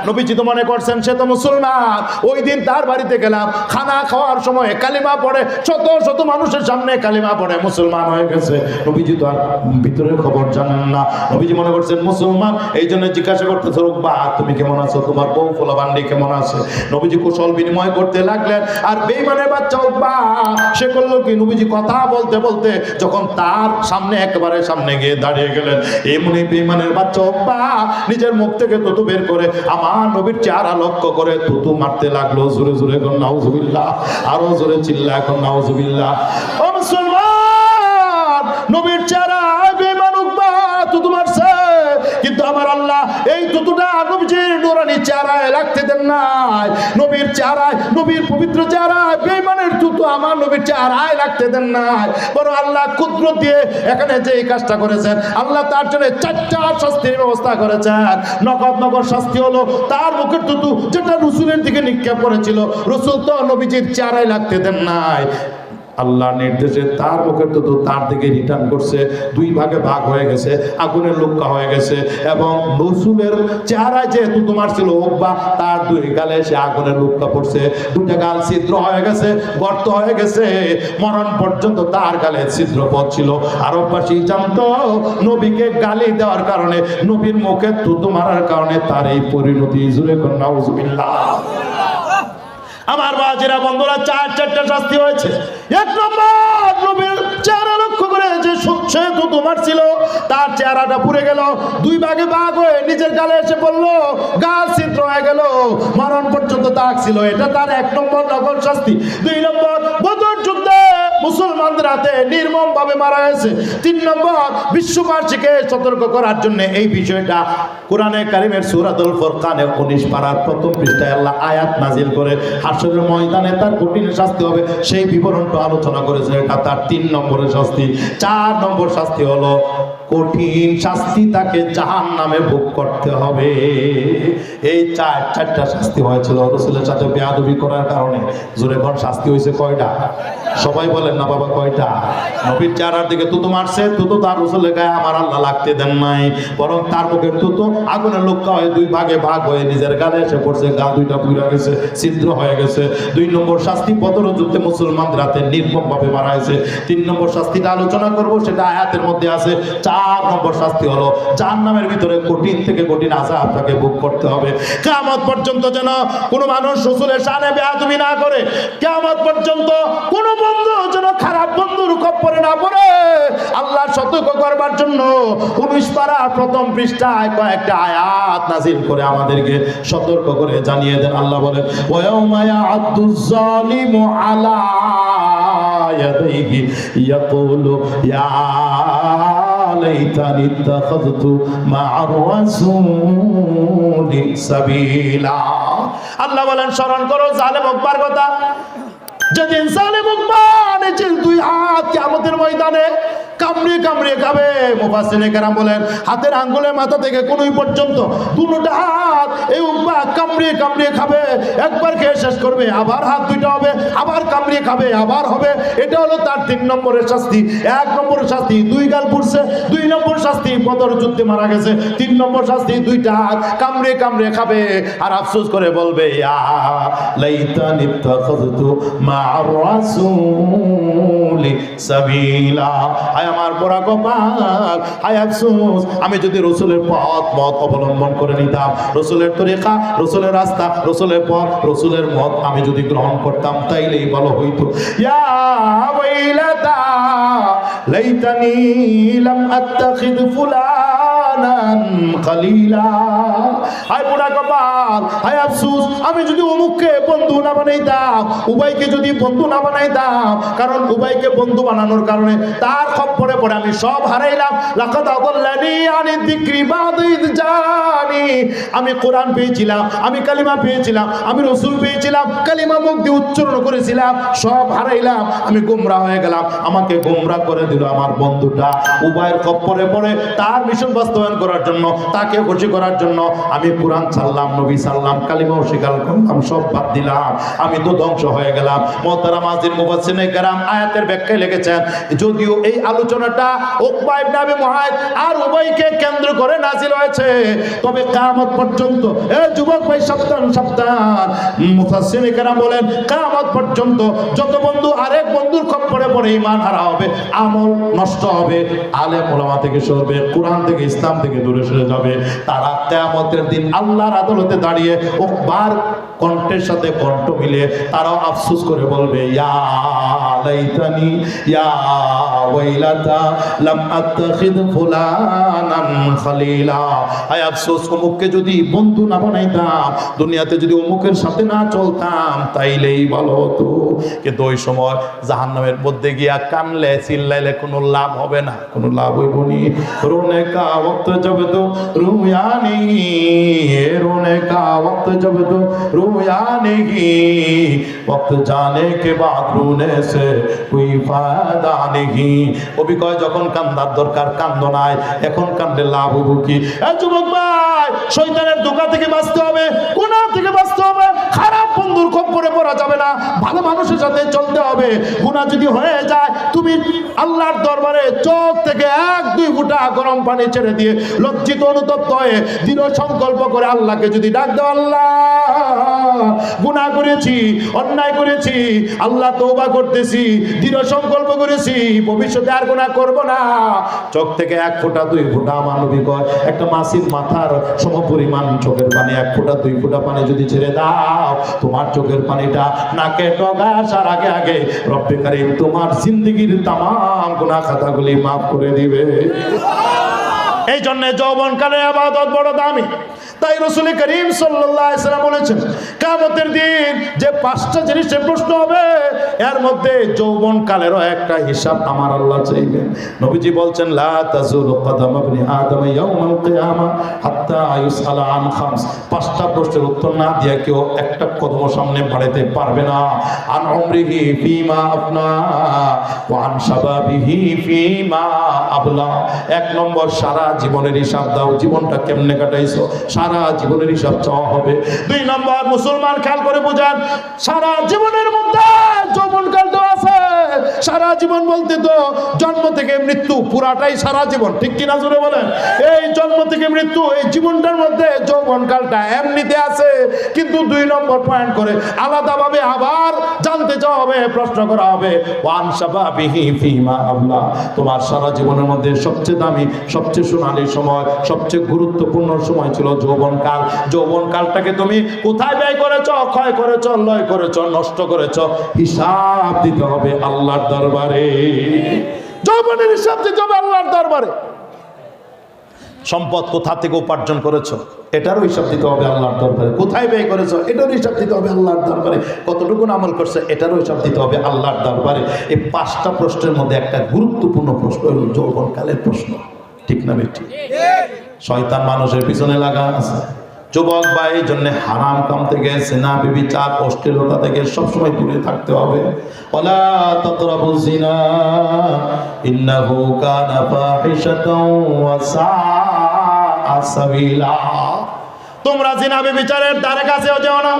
নবীজি তো মনে করছেন সে তো মুসলমান। ওই দিন তার বাড়িতে গেলাম, খানা খাওয়ার সময় কালিমা পড়ে, শত শত মানুষের সামনে কালিমা পড়ে মুসলমান হয়ে গেছে। নবীজি তো আর ভিতরের খবর জানেন না। নবীজি মনে করছেন মুসলমান, এই জন্য জিজ্ঞাসা করতেছে, রুকবা তুমি কেমন আছো, তোমার বউ ফোলাবান্ডি কেমন আছে? নবীজি কুশল বিনিময় করতে লাগলেন। আর বেঈমানের বাচ্চা উকবা সে করলো কি, নবীজি কথা বলতে বলতে যখন তার সামনে একেবারে সামনে গিয়ে দাঁড়িয়ে গেলেন, এমনি বেঈমানের বাচ্চা উকবা নিজের মুখ থেকে থুতু বের করে আমার নবীর চেহারা লক্ষ্য করে থুতু মারতে লাগলো। জোরে জোরে কর নাউজুবিল্লাহ, আরো জোরে চিল্লায় কর নাউজুবিল্লাহ। ও মুসলমান, নবীর চেহারা বেঈমান উকবা থুতু মারছে, কিন্তু আমার আল্লাহ এই থুতুটা নবীজির নুরানি চেহারায় লাগতে দেন নাই। নবীর চেহারায়, নবীর পবিত্র চেহারায় বেঈমানের থুতু আমার নবীর চেহারায় লাগতে দেন নাই। বড় আল্লাহ কুদরত দিয়ে এখানে যে এই কাজটা করেছেন, আল্লাহ তার জন্য 4টা শাস্তির ব্যবস্থা করেছেন। নগদ শাস্তি হলো তার মুখের থুতু যেটা রাসূলের দিকে নিক্ষেপ করেছিল, রাসূল তো নবীজির চেহারায় লাগতে দেন নাই। আল্লাহ নির্দেশে তার মুখের তো তার দিকে রিটার্ন করছে, 2 ভাগে ভাগ হয়ে গেছে, আগুনের লুক্কা হয়ে গেছে। এবং রসুলের চেহারায় যেহেতু তোমার ছিল উকবা, তার 2 গালে সে আগুনের লুক্কা পড়ছে, 2টা গাল ছিদ্র হয়ে গেছে, গর্ত হয়ে গেছে। মরণ পর্যন্ত তার গালে ছিদ্র পড়ছিল। আরববাসী জানতো নবীকে গালি দেওয়ার কারণে, নবীর মুখে থুতু মারার কারণে তার এই পরিণতি। জুরে কর নাউজুবিল্লাহ। আমার বাজিরা বন্ধুরা, 4টা শাস্তি হয়েছে। 1 নম্বর, নবীর চেহারা লক্ষ্য করে যে সে থুতু মারছিল তার চেহারাটা পুড়ে গেল, 2 ভাগে ভাগ হয়ে নিজের গালে এসে পড়লো, গাল ছিদ্র হয়ে গেল, মরণ পর্যন্ত দাগ ছিল। এটা তার 1 নম্বর নকল শাস্তি। 2 নম্বর, বদর যুদ্ধে মুসলমানদের হাতে নির্মম ভাবে মারা হয়েছে। 3 নম্বর, বিশ্ববাসীকে সতর্ক করার জন্য এই বিষয়টা কোরআনে কারিমের সূরাতুল ফুরকানের 19 পারার 1ম পৃষ্ঠায় আল্লাহ আয়াত নাজিল করে হাসরের ময়দানে তার কঠিন শাস্তি হবে সেই বিবরণটা আলোচনা করেছে। এটা তার 3 নম্বরের শাস্তি। 4 নম্বর শাস্তি হলো কঠিন শাস্তি তাকে জাহান্নামে ভোগ করতে হবে। এই 4টা শাস্তি হয়েছিল রাসূলের সাথে বেয়াদবি করার কারণে। জোরে কোন শাস্তি হয়েছে কয়টা? সবাই বলেন না বাবা কয়টা? নবীর চেহারার দিকে থুতু মারছে, থুতু তার রাসূলের গায়ে আমার আল্লাহ লাগতে দেন নাই, বরং তার মুখের থুতু আগুনের লুক্কা হয়ে 2 ভাগে ভাগ হয়ে নিজের গালে এসে পড়ছে, গা 2টা পুড়ে গেছে, ছিদ্র হয়ে গেছে। 2 নম্বর শাস্তি, বদর যুদ্ধে মুসলমানদের হাতে নির্মম ভাবে মারা হয়েছে। 3 নম্বর শাস্তিটা আলোচনা করব, সেটা আয়াতের মধ্যে আছে। 4 নম্বর শাস্তি হলো জাহান্নামের ভিতরে কঠিন থেকে কঠিন আযাব তাকে ভোগ করতে হবে। কিয়ামত পর্যন্ত যেন কোনো মানুষ রাসূলের শানে বেয়াদবি না করে, কিয়ামত পর্যন্ত কোনো বন্ধু যেন খারাপ বন্ধুর খপ্পরে না পড়ে, আল্লাহ সতর্ক করবার জন্য 19 পারা 1ম পৃষ্ঠায় কয়েকটা আয়াত নাযিল করে আমাদেরকে সতর্ক করে জানিয়ে দেন। আল্লাহ বলেন, ওয়া ইয়াউমা ইয়া'আদ্দুজ যালিমু আলা ইয়াদাইহি ইয়াকুলু ইয়া লাইতানি ইত্তাখাযতু মা'আর রাসূলি সাবিলা। আল্লাহ বলেন, স্মরণ করো জালেম উকবার কথা, যেদিন জালেম উকবা নিজের 2 হাত কিয়ামতের ময়দানে কামড়িয়ে কামড়িয়ে খাবে। মুফাসসিরিনে কেরাম বলেন হাতের আঙ্গুলের মাথা থেকে কনুই পর্যন্ত দুটোটা হাত এই উম্মা কামড়িয়ে কামড়িয়ে খাবে। একবার খেয়ে শেষ করবে, আবার হাত দুইটা হবে, আবার কামড়িয়ে খাবে, আবার হবে। এটা হলো তার 3 নম্বরের শাস্তি। 1 নম্বরের শাস্তি 2 গাল পুড়ছে, 2 নম্বর শাস্তি বদর যুদ্ধে মারা গেছে, 3 নম্বর শাস্তি 2টা হাত কামড়িয়ে কামড়িয়ে খাবে। আর আফসোস করে বলবে ইয়া লাইতানি ইত্তাখাযতু মা'আর রাসূলি সাবিলা, হায় আমার পোড়া কপাল, হায় আফসোস, আমি যদি রাসূলের মত অবলম্বন করে নিতাম, রাসূলের তরিকা, রাসূলের রাস্তা, রাসূলের পথ, রাসূলের মত আমি যদি গ্রহণ করতাম তাইলেই ভালো হইতো। ইয়া ওয়াইলাতা লাইতানি লাম আত্তাখিদ ফুলানান খলিলা, হায় পোড়া কপাল, হায় আফসোস, আমি যদি অমুককে বন্ধু না বানাইতাম, উবাইকে যদি বন্ধু না বানাইতাম, কারণ উবাইকে বন্ধু বানানোর কারণে তার খপ্পরে পড়ে আমি সব হারাইলাম। লাকাদ আদাল্লানি আনি যিকরি বা'দা ইয জানি, আমি কোরআন পেয়েছিলাম, আমি কালিমা পেয়েছিলাম, আমি রাসূল পেয়েছিলাম, কালিমা মুখ দিয়ে উচ্চারণ করেছিলাম, সব হারাইলাম, আমি গোমরা হয়ে গেলাম। আমাকে গোমরা করে দিল আমার বন্ধুটা। উবাইয়ের খপ্পরে পড়ে তার মিশন বাস্তবায়ন করার জন্য, তাকে খুশি করার জন্য আমি কোরআন ছাড়লাম, নবী ছাড়লাম, কালিমা স্বীকার করলাম, সব বাদ দিলাম, আমি তো ধ্বংস হয়ে গেলাম। মুহতারাম আজিজ, মুফাসসিরিনে কেরাম আয়াতের ব্যাখ্যায় লিখেছেন, যদিও এই আলোচনাটা উকবা ইবনে আবি মুআইদ আর উবাইকে কেন্দ্র করে নাযিল হয়েছে, তবে কিয়ামত পর্যন্ত, এ যুবক ভাই সাবধান সাবধান, মুফাসসিরিনে কেরাম বলেন কিয়ামত পর্যন্ত যত বন্ধু আরেক বন্ধুর খপ্পরে পড়ে ঈমান হারা হবে, আমল নষ্ট হবে, আলেম ওলামা থেকে সরবে, কোরআন থেকে ইসলাম থেকে দূরে সরে যাবে, তারা কিয়ামতের দিন আল্লাহর আদালতে দাঁড়িয়ে উকবার কণ্ঠের সাথে কণ্ঠ মিলে তারাও আফসোস করে বলবে ইয়া লাইতানি ইয়া ওয়াইলাতা লাম আত্তাখিদ ফুলানান খলিলা, হায় আফসোস, অমুককে যদি বন্ধু না বানাইতাম, দুনিয়াতে যদি অমুকের সাথে না চলতাম তাইলেই ভালো হতো। কিন্তু ওই সময় জাহান্নামের মধ্যে গিয়া কানলে চিল্লাইলে কোনো লাভ হবে না, কোনো লাভ হইব নি। রোনে কা ওয়াক্ত জব তো রুয়া নেহি, रोने का वक्त जब तो रोया नहीं, वक्त जाने के बाद रोने से कोई फायदा नहीं। কবি কয় যখন কান্দার দরকার কান্দো নাই, এখন কান্দে লাভ হইব কি? যুবক ভাই, শয়তানের ধোঁকা থেকে বাঁচতে হবে, গুনাহ থেকে বাঁচতে হবে, খারাপ বন্ধুর খপ্পরে পড়া যাবে না, ভালো মানুষের সাথে চলতে হবে। গুনাহ যদি হয়ে যায়, তুমি আল্লাহর দরবারে চোখ থেকে 1-2 ফোঁটা গরম পানি ছেড়ে দিয়ে লজ্জিত অনুতপ্ত হয়ে দৃঢ় সংকল্প করে আল্লাহকে যদি ডাক দাও, আল্লাহ গুনাহ করেছি, অন্যায় করেছি, আল্লাহ তওবা করতেছি, দৃঢ় সংকল্প করেছি ভবিষ্যতে আর গুনাহ করব না, চোখ থেকে 1 ফোঁটা 2 ফোঁটা, আমার নবী কয় একটা মাছির মাথার সমপরিমাণ চোখের পানি 1 ফোঁটা 2 ফোঁটা পানি যদি ছেড়ে দাও, তোমার চোখের পানিটা নাকে ডগা আসার আগে আগে রব্বে কারীম তোমার জিন্দেগীর তামাম গুনাহ খাতাগুলি মাফ করে দিবে। এই জন্য যৌবনকালের ইবাদত বড় দামি। তাই রাসূল করিম সাল্লাল্লাহু আলাইহি ওয়াসাল্লাম বলেছেন কিয়ামতের দিন যে 5টা জিনিসের প্রশ্ন হবে, এর মধ্যে যৌবনকালেরও একটা হিসাব আমার আল্লাহ চাইবেন। নবীজি বলছেন লা তাজুলু কদাম ইবনি আদম ইয়াউমাল কিয়ামা হাত্তা ইউসআলা আন খামস, 5টা প্রশ্নের উত্তর না দিয়ে কেউ একটা কদম সামনে বাড়াতে পারবে না। আন উমরিহি ফিমা আফনা ওয়া আন শাবাবিহি ফিমা আবলা, 1 নম্বর সারা জীবনের হিসাব দাও, জীবনটা কেমনে কাটাইছো, সারা জীবনের হিসাব চাওয়া হবে। 2 নম্বর মুসলমান খেয়াল করে বুঝান, সারা জীবনের মধ্যে যৌবনকালটা আছে। সারা জীবন বলতে তো জন্ম থেকে মৃত্যু পুরাটাই সারা জীবন, ঠিক কিনা জোরে বলেন? এই জন্ম থেকে মৃত্যু এই জীবনটার মধ্যে যৌবনকালটা এমনিতে আছে, কিন্তু 2 নম্বর পয়েন্ট করে আলাদাভাবে আবার জানতে চাওয়া হবে, প্রশ্ন করা হবে ওয়ান শাবাবিহি ফিমা আবলা, তোমার সারা জীবনের মধ্যে সবচেয়ে দামি, সবচেয়ে সোনালী সময়, সবচেয়ে গুরুত্বপূর্ণ সময় ছিল যৌবনকাল। যৌবনকালটাকে তুমি কোথায় ব্যয় করেছ, ক্ষয় করেছ, লয় করেছ, নষ্ট করেছ, হিসাব দিতে হবে আল্লাহর দরবারে। যৌবনের হিসাব দিতে হবে আল্লাহর দরবারে। সম্পদ কোথা থেকে উপার্জন করেছো, এটারও হিসাব দিতে হবে আল্লাহর দরবারে। কোথায় ব্যয় করেছো, এটারও হিসাব দিতে হবে আল্লাহর দরবারে। কতটুকু আমল করছে, এটারও হিসাব দিতে হবে আল্লাহর দরবারে। এই 5টা প্রশ্নের মধ্যে একটা গুরুত্বপূর্ণ প্রশ্ন হলো যৌবনকালের প্রশ্ন, ঠিক না বেটি? শয়তান মানুষের পিছনে লাগা আছে, যুবক ভাই, এই জন্য হারাম কাম থেকে, জিনা ব্যভিচার অশ্লীলতা থেকে সবসময় দূরে থাকতে হবে। ওয়ালা তাকরাবুজ জিনা ইন্নাহু কানা ফাহিশাতাও ওয়া সাআ সাবিলা। তোমরা জিনা ব্যভিচারের ধারে কাছেও যেও না,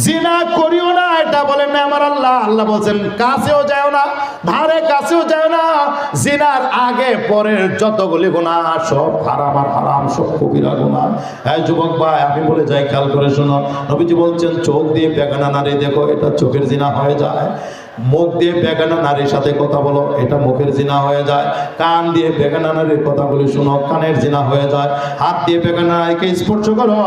জিনা করিও না, এটা বলেন না আমার আল্লাহ। আল্লাহ বলছেন কাছেও যাও না, ধারে কাছেও যাও না। জিনার আগে পরের যতগুলি গুনাহ সব হারাম আর হারাম, সব কবিরা গুনাহ। এই যুবক ভাই, আমি বলে যাই, খেয়াল করে শোনো। নবীজি বলছেন চোখ দিয়ে বেগানা নারী দেখো, এটা চোখের জিনা হয়ে যায়। মুখ দিয়ে বেগানা নারীর সাথে কথা বলো, এটা মুখের জিনা হয়ে যায়। কান দিয়ে বেগানা নারীর কথাগুলি শোনো, কানের জিনা হয়ে যায়। হাত দিয়ে বেগানা নারীকে স্পর্শ করো,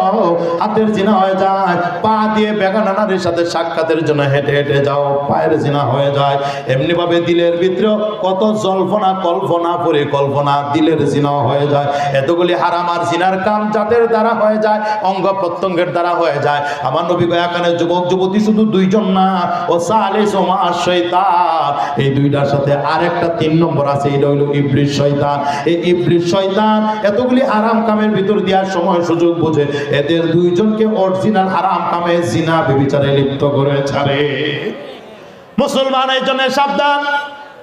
হাতের জিনা হয়ে যায়। পা দিয়ে বেগানা নারীর সাথে সাক্ষাতের জন্য হেঁটে হেঁটে যাও, পায়ের জিনা হয়ে যায়। এমনি ভাবে দিলের ভিতরে কত জল্পনা কল্পনা পরিকল্পনা, দিলের জিনা হয়ে যায়। এতগুলি হারাম আর জিনার কাম যাদের দ্বারা হয়ে যায়, অঙ্গ প্রত্যঙ্গের দ্বারা হয়ে যায়। আমার নবী এখানে যুবক যুবতী শুধু দুইজন না, ও সালিস ও শয়তান, এই দুইটার সাথে আরেকটা 3 নম্বর আছে, এটা হলো ইবলিস শয়তান। এই ইবলিস শয়তান এতগুলি হারাম কামের ভিতর দেওয়ার সময় সুযোগ বুঝে এদের দুইজনকে অরিজিনাল হারাম কামে জিনা ব্যভিচারে লিপ্ত করে ছাড়ে। মুসলমান এই জন্য সাবধান,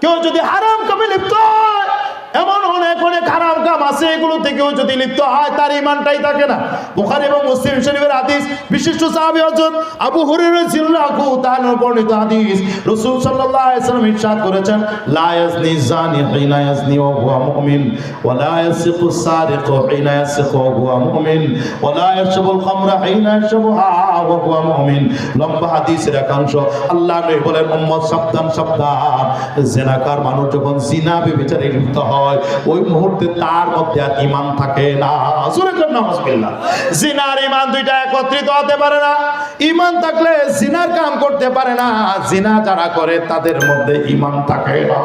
কেউ যদি হারাম কামে লিপ্ত হয়, এমন অনেক অনেক হারাম কাম আছে, এগুলো থেকেও যদি লিপ্ত হয় তার ঈমানটাই থাকে না। বুখারী এবং মুসলিম শরীফের হাদিস, বিশিষ্ট সাহাবী হযরত আবু হুরায়রা রাদিয়াল্লাহু তাআলা বর্ণিত হাদিস, রাসূল সাল্লাল্লাহু আলাইহি ওয়াসাল্লাম ইরশাদ করেছেন, লা ইয়াজনি যানি হিনা ইয়াজনি ওয়া হুয়া মুমিন, ওয়া লা ইয়াসিকু সারিকু হিনা ইয়াসিকু ওয়া হুয়া মুমিন, ওয়া লা ইয়াশরাবুল খামরা হিনা ইয়াশরাবুহা ওয়া হুয়া মুমিন। লম্বা হাদিসের একাংশ। আল্লাহ নবী বলেন, উম্মত সাবধান সাবধান, জিনাকার মানুষ যখন জিনা ব্যভিচারে লিপ্ত হয়, ওই মুহূর্তে তার মধ্যে আর ঈমান থাকে না। জোরে করে নাউজুবিল্লাহ। জিনার ঈমান দুইটা একত্রিত হতে পারে না। ঈমান থাকলে জিনার কাম করতে পারে না, জিনা যারা করে তাদের মধ্যে ঈমান থাকে না।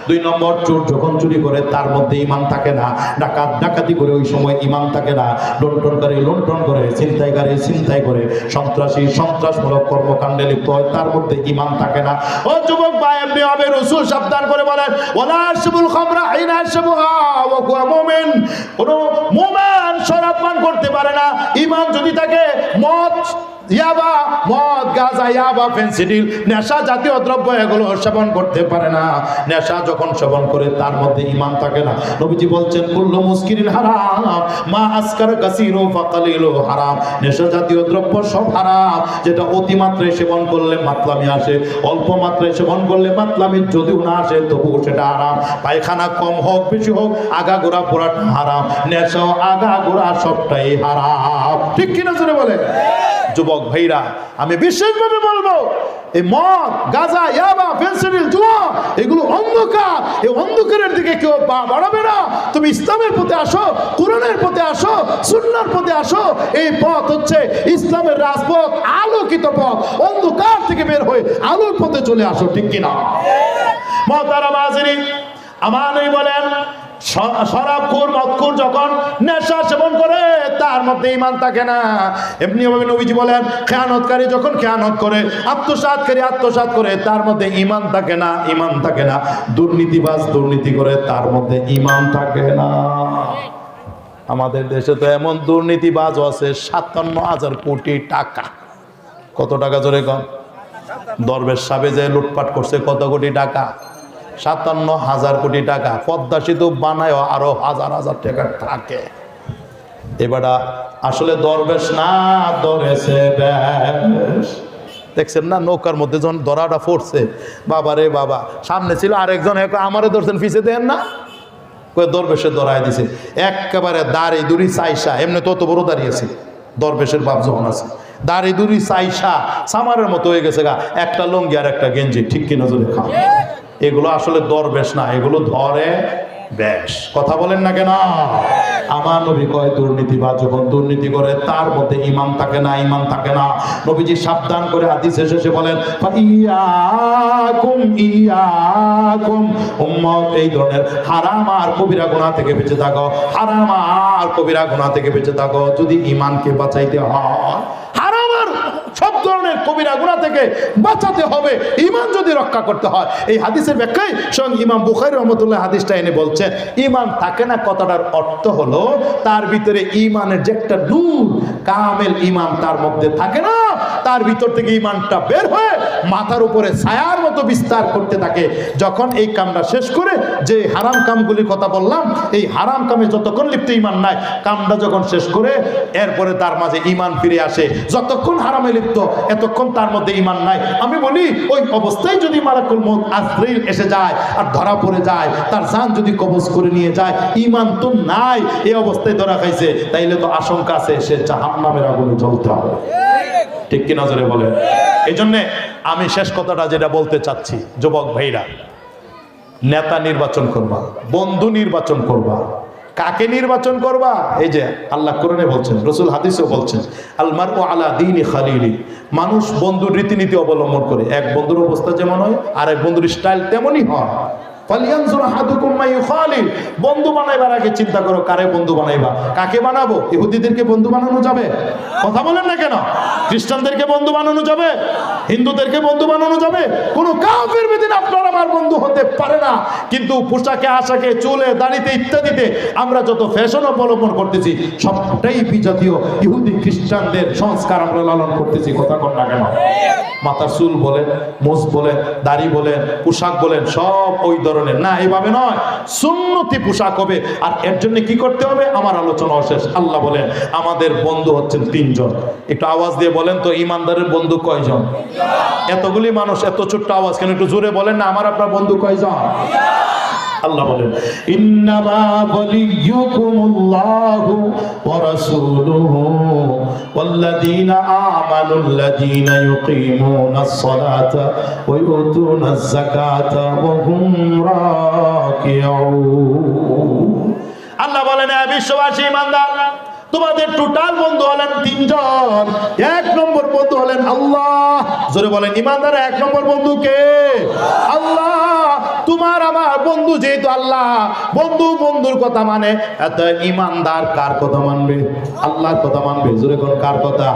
2 নম্বর, চোর যখন চুরি করে তার মধ্যে ঈমান থাকে না। ডাকাত ডাকাতি করে ওই সময় ঈমান থাকে না। লুণ্ঠনকারী লুণ্ঠন করে, ছিনতাইকারী ছিনতাই করে, সন্ত্রাসী সন্ত্রাসমূলক কর্মকাণ্ডে লিপ্ত হয়, তার মধ্যে ঈমান থাকে না। ও যুবক ভাই, এমনি হবে। রাসূল সাবধান করে বলেন, ওয়ালা ইয়াশরাবুল খামরা হিনা ইয়াশরাবুহা ওয়া হুয়া মুমিন। কোন মুমিন শরাব পান করতে পারে না। ঈমান যদি থাকে, মদ, ইয়াবা, মদ, গাঁজা, ইয়াবা, ফেনসিডিল, নেশা জাতীয় দ্রব্য এগুলো সেবন করতে পারে না। নেশা যখন সেবন করে তার মধ্যে ঈমান থাকে না। নবীজি বলছেন, কুল্লু মুসকিরিন হারাম মা আসকার কাসীরু ফাকালিলু হারাম। নেশা জাতীয় দ্রব্য সব হারাম, যেটা অতি মাত্রায় সেবন করলে মাতলামি আসে, অল্প মাত্রায় সেবন করলে মাতলামি যদিও না আসে তবুও সেটা হারাম। পায়খানা কম হোক বেশি হোক, আগাগোড়া পুরাটা হারাম। নেশা আগাগোড়া সবটাই হারাম। ঠিক কিনা জোরে বলে? যুবক ভাইরা, আমি বিশেষভাবে বলবো, এই মদ, গাঁজা, ইয়াবা, ফেনসিডিল, জুয়া, এগুলো অন্ধকার। এই অন্ধকারের দিকে কেউ পা বাড়াবে না। তুমি ইসলামের পথে আসো, কোরআনের পথে আসো, সুন্নাহর পথে আসো। এই পথ হচ্ছে ইসলামের রাজপথ, আলোকিত পথ। অন্ধকার থেকে বের হয়ে আলোর পথে চলে আসো। ঠিক কিনা? মুহতারাম হাজিরিন, আমার নবী বলেন, শরাবখোর মদখোর যখন নেশা সেবন করে তার মধ্যে ঈমান থাকে না। এমনি ভাবে নবীজি বলেন, খেয়ানতকারী যখন খেয়ানত করে, আত্মসাৎকারী আত্মসাৎ করে, তার মধ্যে ঈমান থাকে না, ঈমান থাকে না। দুর্নীতিবাজ দুর্নীতি করে, তার মধ্যে ঈমান থাকে না। আমাদের দেশে তো এমন দুর্নীতিবাজ আছে, 57,000 কোটি টাকা। কত টাকা জোরে কন? দরবেশ সাহেব যে লুটপাট করছে কত কোটি টাকা? 57,000 কোটি টাকা। পদ্মা সেতু বানায় আরো হাজার হাজার টাকা থাকে। এবার আসলে দরবেশ না, ধরেছে বেশ। দেখছেন না, নৌকার মধ্যে যখন ধরাটা পড়ছে, বাবা রে বাবা, সামনে ছিল আরেকজন, আমারে ধরছেন, পিছিয়ে দেন না, দরবেশে ধরায় দিছে একেবারে দাড়ি দুড়ি চাইসা। এমনি তত বড় দাঁড়িয়েছে দরবেশের বাপ যখন আছে, দাড়ি দুড়ি চাইসা সামারের মতো হয়ে গেছে গা, একটা লুঙ্গি আর একটা গেঞ্জি। ঠিক কিনা জোরে খাও? এগুলো আসলে দরবেশ না, এগুলো ধরে বেশ। কথা বলেন না কেন? আমার নবী কয়, দুর্নীতিবাজ যখন দুর্নীতি করে তার মধ্যে ঈমান থাকে না, ঈমান থাকে না। নবীজি সাবধান করে হাদিসে শেষে বলেন, ইয়াকুম ইয়াকুম উম্মত, এই ধরনের হারাম আর কবিরা গুনাহ থেকে বেঁচে থাকো, হারাম আর কবিরা গুনাহ থেকে বেঁচে থাকো। যদি ঈমানকে বাঁচাইতে হয়, হারাম আর সব ধরনের কবিরা কবিরা গুনাহ থেকে বাঁচাতে হবে ঈমান যদি রক্ষা করতে হয়। এই হাদিসের ব্যাখ্যায় স্বয়ং ইমাম বুখারী রাহমাতুল্লাহ হাদিসটা এনে বলছেন, ঈমান থাকে না কথাটার অর্থ হলো তার ভিতরে ঈমানের যে একটা নূর, কামেল ঈমান তার মধ্যে থাকে না, তার ভিতর থেকে ঈমানটা বের হয়ে মাথার উপরে ছায়ার মতো বিস্তার করতে থাকে। যখন এই কামটা শেষ করে যে হারাম কামগুলির কথা বললাম, এই হারাম কামে যতক্ষণ লিপ্ত ঈমান নাই, কামটা যখন শেষ করে এরপরে তার মাঝে ঈমান ফিরে আসে। যতক্ষণ হারামে লিপ্ত এতক্ষণ তার মধ্যে ঈমান নাই। আমি বলি ওই অবস্থায় যদি মালাকুল মউত আজরাইল এসে যায় আর ধরা পড়ে যায়, তার জান যদি কবজ করে নিয়ে যায়, ঈমান তো নাই, এই অবস্থায় ধরা খাইছে, তাইলে তো আশঙ্কা আছে সে জাহান্নামের আগুনে জ্বলতে হবে। ঠিক কি নজরে বলে? এই জন্য আমি শেষ কথাটা যেটা বলতে চাচ্ছি, যুবক ভাইরা, নেতা নির্বাচন করবা, বন্ধু নির্বাচন করবা, কাকে নির্বাচন করবা? এই যে আল্লাহ কোরআনে বলছেন, রাসূল হাদিসেও বলছেন, আল মারউ আলা দীনি খালিলি, মানুষ বন্ধুর রীতিনীতি অবলম্বন করে। এক বন্ধুর অবস্থা যেমন হয় আর এক বন্ধুর স্টাইল তেমনই হয়। ফালিয়ানজুর আহাদুকুম মা ইউখালিল, বন্ধু বানাইবার আগে চিন্তা করো কারে বন্ধু বানাইবা। কাকে বানাবো? ইহুদিদেরকে বন্ধু বানানো যাবে? কথা বলেন না কেন? খ্রিস্টানদেরকে বন্ধু বানানো যাবে? হিন্দুদেরকে বন্ধু বানানো যাবে? কোন কাফির বেদিন আপনার আমার বন্ধু হতে পারে না। কিন্তু পোশাকে আশাকে, চুলে দাড়িতে ইত্যাদিতে আমরা যত ফ্যাশন অবলম্বন করতেছি, সবটাই বিজাতীয় ইহুদি খ্রিস্টানদের সংস্কার আমরা লালন করতেছি। কথা কন না কেন? মাথার চুল বলেন, মোজ বলেন, দাড়ি বলেন, পোশাক বলেন, সব ওই ধরনের না, এইভাবে নয়, সুন্নতি পোশাক হবে। আর এর জন্য কি করতে হবে? আমার আলোচনা শেষ। আল্লাহ বলেন আমাদের বন্ধু হচ্ছেন তিনজন। একটু আওয়াজ দিয়ে বলেন তো, ইমানদারের বন্ধু কয়জন? এতগুলি মানুষ, এত ছোট্ট আওয়াজ কেন? একটু জোরে বলেন না, আমার আপনার বন্ধু কয়জন? আল্লাহ বলেন ইন্নামা ওয়ালিয়্যুকুমুল্লাহু ওয়া রাসূলুহু ওয়াল্লাযীনা আমানুল্লাযীনা ইউকিমুনাস সালাতা ওয়া ইউতুনাজ যাকাতা ওয়া হুম রাকিউন। আল্লাহ বলেন হে বিশ্ববাসী ঈমানদার, তোমাদের টোটাল বন্ধু হলেন তিনজন। এক নম্বর বন্ধু হলেন আল্লাহ। জোরে বলেন ঈমানদার, এক নম্বর বন্ধু কে? আল্লাহ। তোমার আমার বন্ধু যেহেতু আল্লাহ, বন্ধু বন্ধুর কথা মানে, এত ঈমানদার কার কথা মানবে? আল্লাহর কথা মানবে। জোরে কোন কার কথা?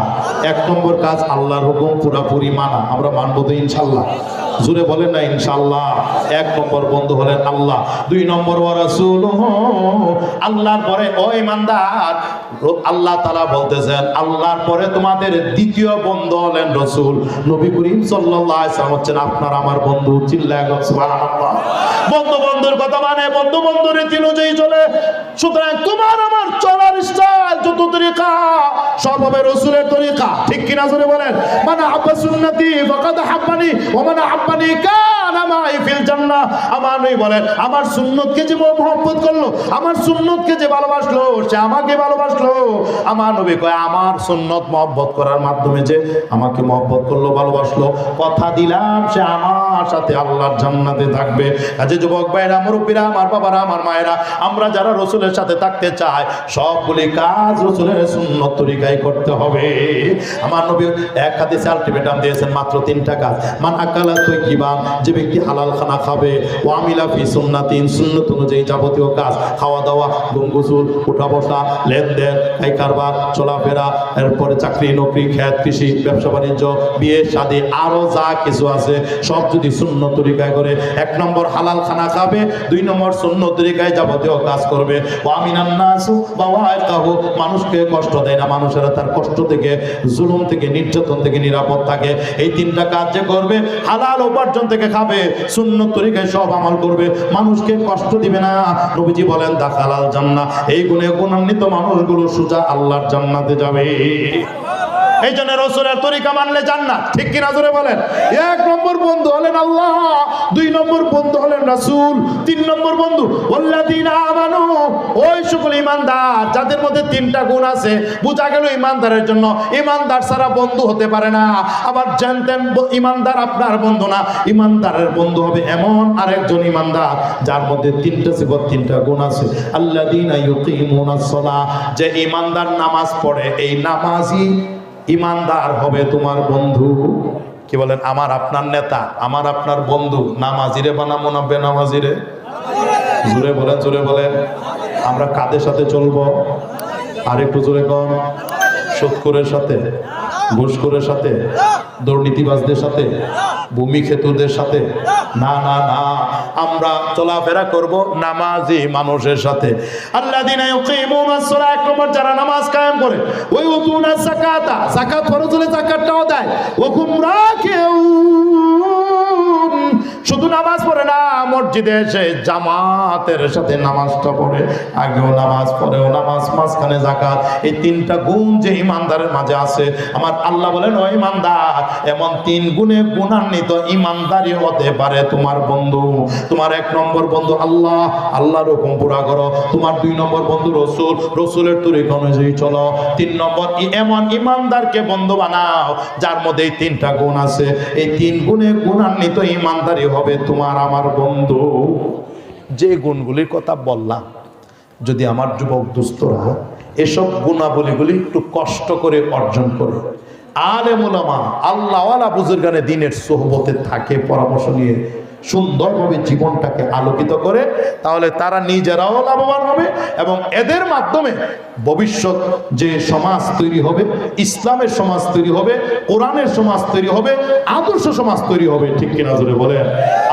এক নম্বর কাজ আল্লাহর হুকুম পুরোপুরি মানা। আমরা মানবো তো ইনশাআল্লাহ? জোরে বলেন না ইনশাআল্লাহ? এক নম্বর বন্ধু হলেন আল্লাহ। দুই নম্বর ওয়া রাসূলুহু, আল্লাহর পরে ও ঈমানদার, আল্লাহ তাআলা বলতেছেন আল্লাহর পরে তোমাদের দ্বিতীয় বন্ধু হলেন রাসূল। নবী করিম সাল্লাল্লাহু আলাইহি ওয়াসাল্লাম হচ্ছেন আপনার আমার বন্ধু। চিল্লায় বলেন সুবহানাল্লাহ। বন্ধু বন্ধুর কথা মানে, বন্ধু বন্ধুর রীতি অনুযায়ী চলে। সুতরাং তোমার আমার চলার স্টাইল, যত তরিকা, সব হবে রাসূলের তরিকা। ঠিক কি না? জোরে বলেন। মানে আব্বা সুন্নতি ফাকাদ হাব্বানি ওয়া মান আহাব্বানি কানা মাই ফিল জান্নাহ। আমার নবী বলেন আমার সুন্নতকে যে মহব্বত করলো, আমার সুন্নতকে যে ভালোবাসলো, সে আমাকে ভালোবাসলো। আমার নবী কয় আমার সুন্নত মহব্বত করার মাধ্যমে যে আমাকে মহব্বত করলো, ভালোবাসলো, কথা দিলাম সে আমার সাথে আল্লাহর জান্নাতে থাকবে। কাজে যুবক ভাইরা, মুরব্বীরা, আমার বাবারা, আমার মায়েরা, আমরা যারা রাসূলের সাথে থাকতে চাই, সবগুলি কাজ রাসূলের সুন্নত তরিকায় করতে হবে। আমার নবী এক হাদিসে আলটিমেটাম দিয়েছেন মাত্র 3টা কাজ। মান আকালা তাইয়িবান, যে ব্যক্তি হালাল খানা খাবে, ওয়া আমিলা ফি সুন্নাতিন, সুন্নাত অনুযায়ী যাবতীয় কাজ, খাওয়া দাওয়া, ঘুম গোসল, উঠা বসা, লেনদেন, এই কারবার, চলাফেরা, এরপরে চাকরি নকরি, খেত কৃষি, ব্যবসা বাণিজ্য, বিয়ে শাদী, আরো যা কিছু আছে সব যদি সুন্নত তরিকায় করে, এক নম্বর হালাল খানা খাবে, দুই নম্বর সুন্নত তরিকায় যাবতীয় কাজ করবে, ওয়া আমিনান নাসু বাওয়াইকাহু, মানুষকে কষ্ট দেয় না, মানুষেরা তার কষ্ট থেকে, জুলুম থেকে, নির্যাতন থেকে নিরাপদ থাকে। এই 3টা কাজ যে করবে, হালাল উপার্জন থেকে খাবে, সুন্নত তরিকায় সব আমল করবে, মানুষকে কষ্ট দিবে না, নবীজি বলেন দাখালাল জান্নাহ। এই গুণে গুণান্বিত মানুষগুলো সোজা আল্লাহর জান্নাতে যাবে। এই জন্য রাসূলের তরিকা মানলে জান্নাত। ঠিক কি না? জোরে বলেন। এক নম্বর বন্ধু হলেন আল্লাহ, দুই নম্বর বন্ধু হলেন রাসূল, তিন নম্বর বন্ধু ওয়াল্লাযীনা আমানু, ওই সকল ঈমানদার যাদের মধ্যে 3টা গুণ আছে। বোঝা গেল ঈমানদারের জন্য ঈমানদার ছাড়া বন্ধু হতে পারে না। আবার জানতেন ঈমানদার আপনার বন্ধু না, ঈমানদারের বন্ধু হবে এমন আরেকজন ঈমানদার যার মধ্যে 3টা সিফাত, 3টা গুণ আছে। আল্লাযীনা ইউকিমুনাস সালাহ, যে ঈমানদার নামাজ পড়ে, এই নামাজি ঈমানদার হবে তোমার বন্ধু। কি বলেন? আমার আপনার নেতা, আমার আপনার বন্ধু নামাজিরে বানাবো না বেনামাজিরে? জোরে বলেন, জোরে বলেন। আমরা কাদের সাথে চলবো? আর একটু জোরে কম। সুদখোরের সাথে, ঘুষখোরের সাথে, দুর্নীতিবাজদের সাথে, ভূমি খেতুদের সাথে না না না, আমরা চলাফেরা করব নামাজি মানুষের সাথে। আল্লাযীনা ইউকিমুনাস সালাহ, এক নম্বর যারা নামাজ কায়েম করে, ওয়া ইউতুনাস যাকাতা, যাকাত ফরজ হলে যাকাতটাও দেয়, ওয়া হুম রাকিউন, শুধু নামাজ পড়ে না, মসজিদে এসে জামাতের সাথে নামাজটা পড়ে, আগেও নামাজ পড়েও নামাজ, মাঝখানে যাকাত। এই তিনটা গুণ যে ইমানদারের মাঝে আছে, আমার আল্লাহ বলেন ও ইমানদার, এমন তিন গুণে গুণান্বিত ইমানদারি হতে পারে তোমার বন্ধু। তোমার এক নম্বর বন্ধু আল্লাহ, আল্লাহর হুকুম পুরা করো। তোমার দুই নম্বর বন্ধু রসুল, রসুলের তরিকা অনুযায়ী চলো। তিন নম্বর এমন ইমানদারকে বন্ধু বানাও যার মধ্যে এই তিনটা গুণ আছে। এই তিন গুণে গুণান্বিত ইমানদারি হবে তোমার আমার বন্ধু। যে গুণগুলির কথা বললাম, যদি আমার যুবক দুস্থরা এসব গুণাবলীগুলি একটু কষ্ট করে অর্জন করে, আলেম ওলামা আল্লাহওয়ালা বুজুর্গানে দিনের সোহবতে থাকে, পরামর্শ নিয়ে সুন্দরভাবে জীবনটাকে আলোকিত করে, তাহলে তারা নিজেরাও লাভবান হবে এবং এদের মাধ্যমে ভবিষ্যৎ যে সমাজ তৈরি হবে, ইসলামের সমাজ তৈরি হবে, কোরআনের সমাজ তৈরি হবে, আদর্শ সমাজ তৈরি হবে। ঠিক কিনা জোরে বলেন।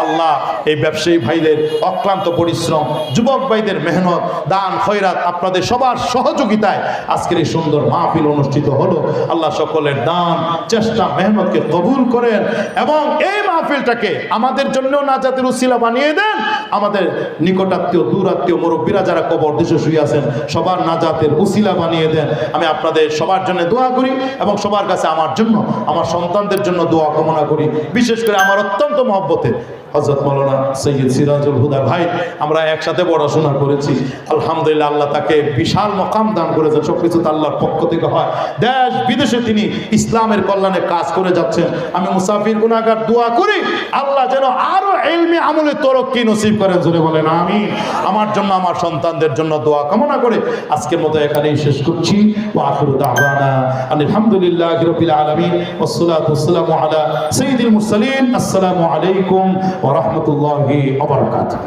আল্লাহ এই ব্যবসায়ী ভাইদের অক্লান্ত পরিশ্রম, যুবক ভাইদের মেহনত, দান খয়রাত, আপনাদের সবার সহযোগিতায় আজকের এই সুন্দর মাহফিল অনুষ্ঠিত হলো। আল্লাহ সকলের দান, চেষ্টা, মেহনতকে কবুল করেন এবং এই মাহফিলটাকে আমাদের জন্য নাজাতের উসিলা বানিয়ে দেন। আমাদের নিকটাত্মীয়, দূরাত্মীয় মুরব্বীরা যারা কবর দেশে শুয়ে আছেন, সবার নাজাতের উসিলা বানিয়ে দেন। আমি আপনাদের সবার জন্য দোয়া করি এবং সবার কাছে আমার জন্য, আমার সন্তানদের জন্য দোয়া কামনা করি। বিশেষ করে আমার অত্যন্ত মহব্বতের হযরত মাওলানা সৈয়দ সিরাজুল হুদা ভাই, আমরা একসাথে পড়াশোনা করেছি। আলহামদুলিল্লাহ, আল্লাহ তাকে বিশাল মকাম দান করেছেন। সবকিছু তো আল্লাহর পক্ষ থেকে হয়। দেশ বিদেশে তিনি ইসলামের কল্যাণে কাজ করে যাচ্ছেন। আমি মুসাফির গুনাহগার দোয়া করি আল্লাহ যেন আরো ইলমি আমলে তরক্কি নসিব করেন। জোরে বলেন আমিন। আমার জন্য, আমার সন্তানদের জন্য দোয়া কামনা করে আজকের মতো এখানেই শেষ করছি। ওয়া আখিরু দাওয়ানা আলহামদুলিল্লাহি রাব্বিল আলামিন ওয়াসসালাতু ওয়াসসালামু আলা সাইয়্যিদিল মুরসালিন। আসসালামু আলাইকুম ওয়া রাহমাতুল্লাহি ওয়া বারাকাতুহু।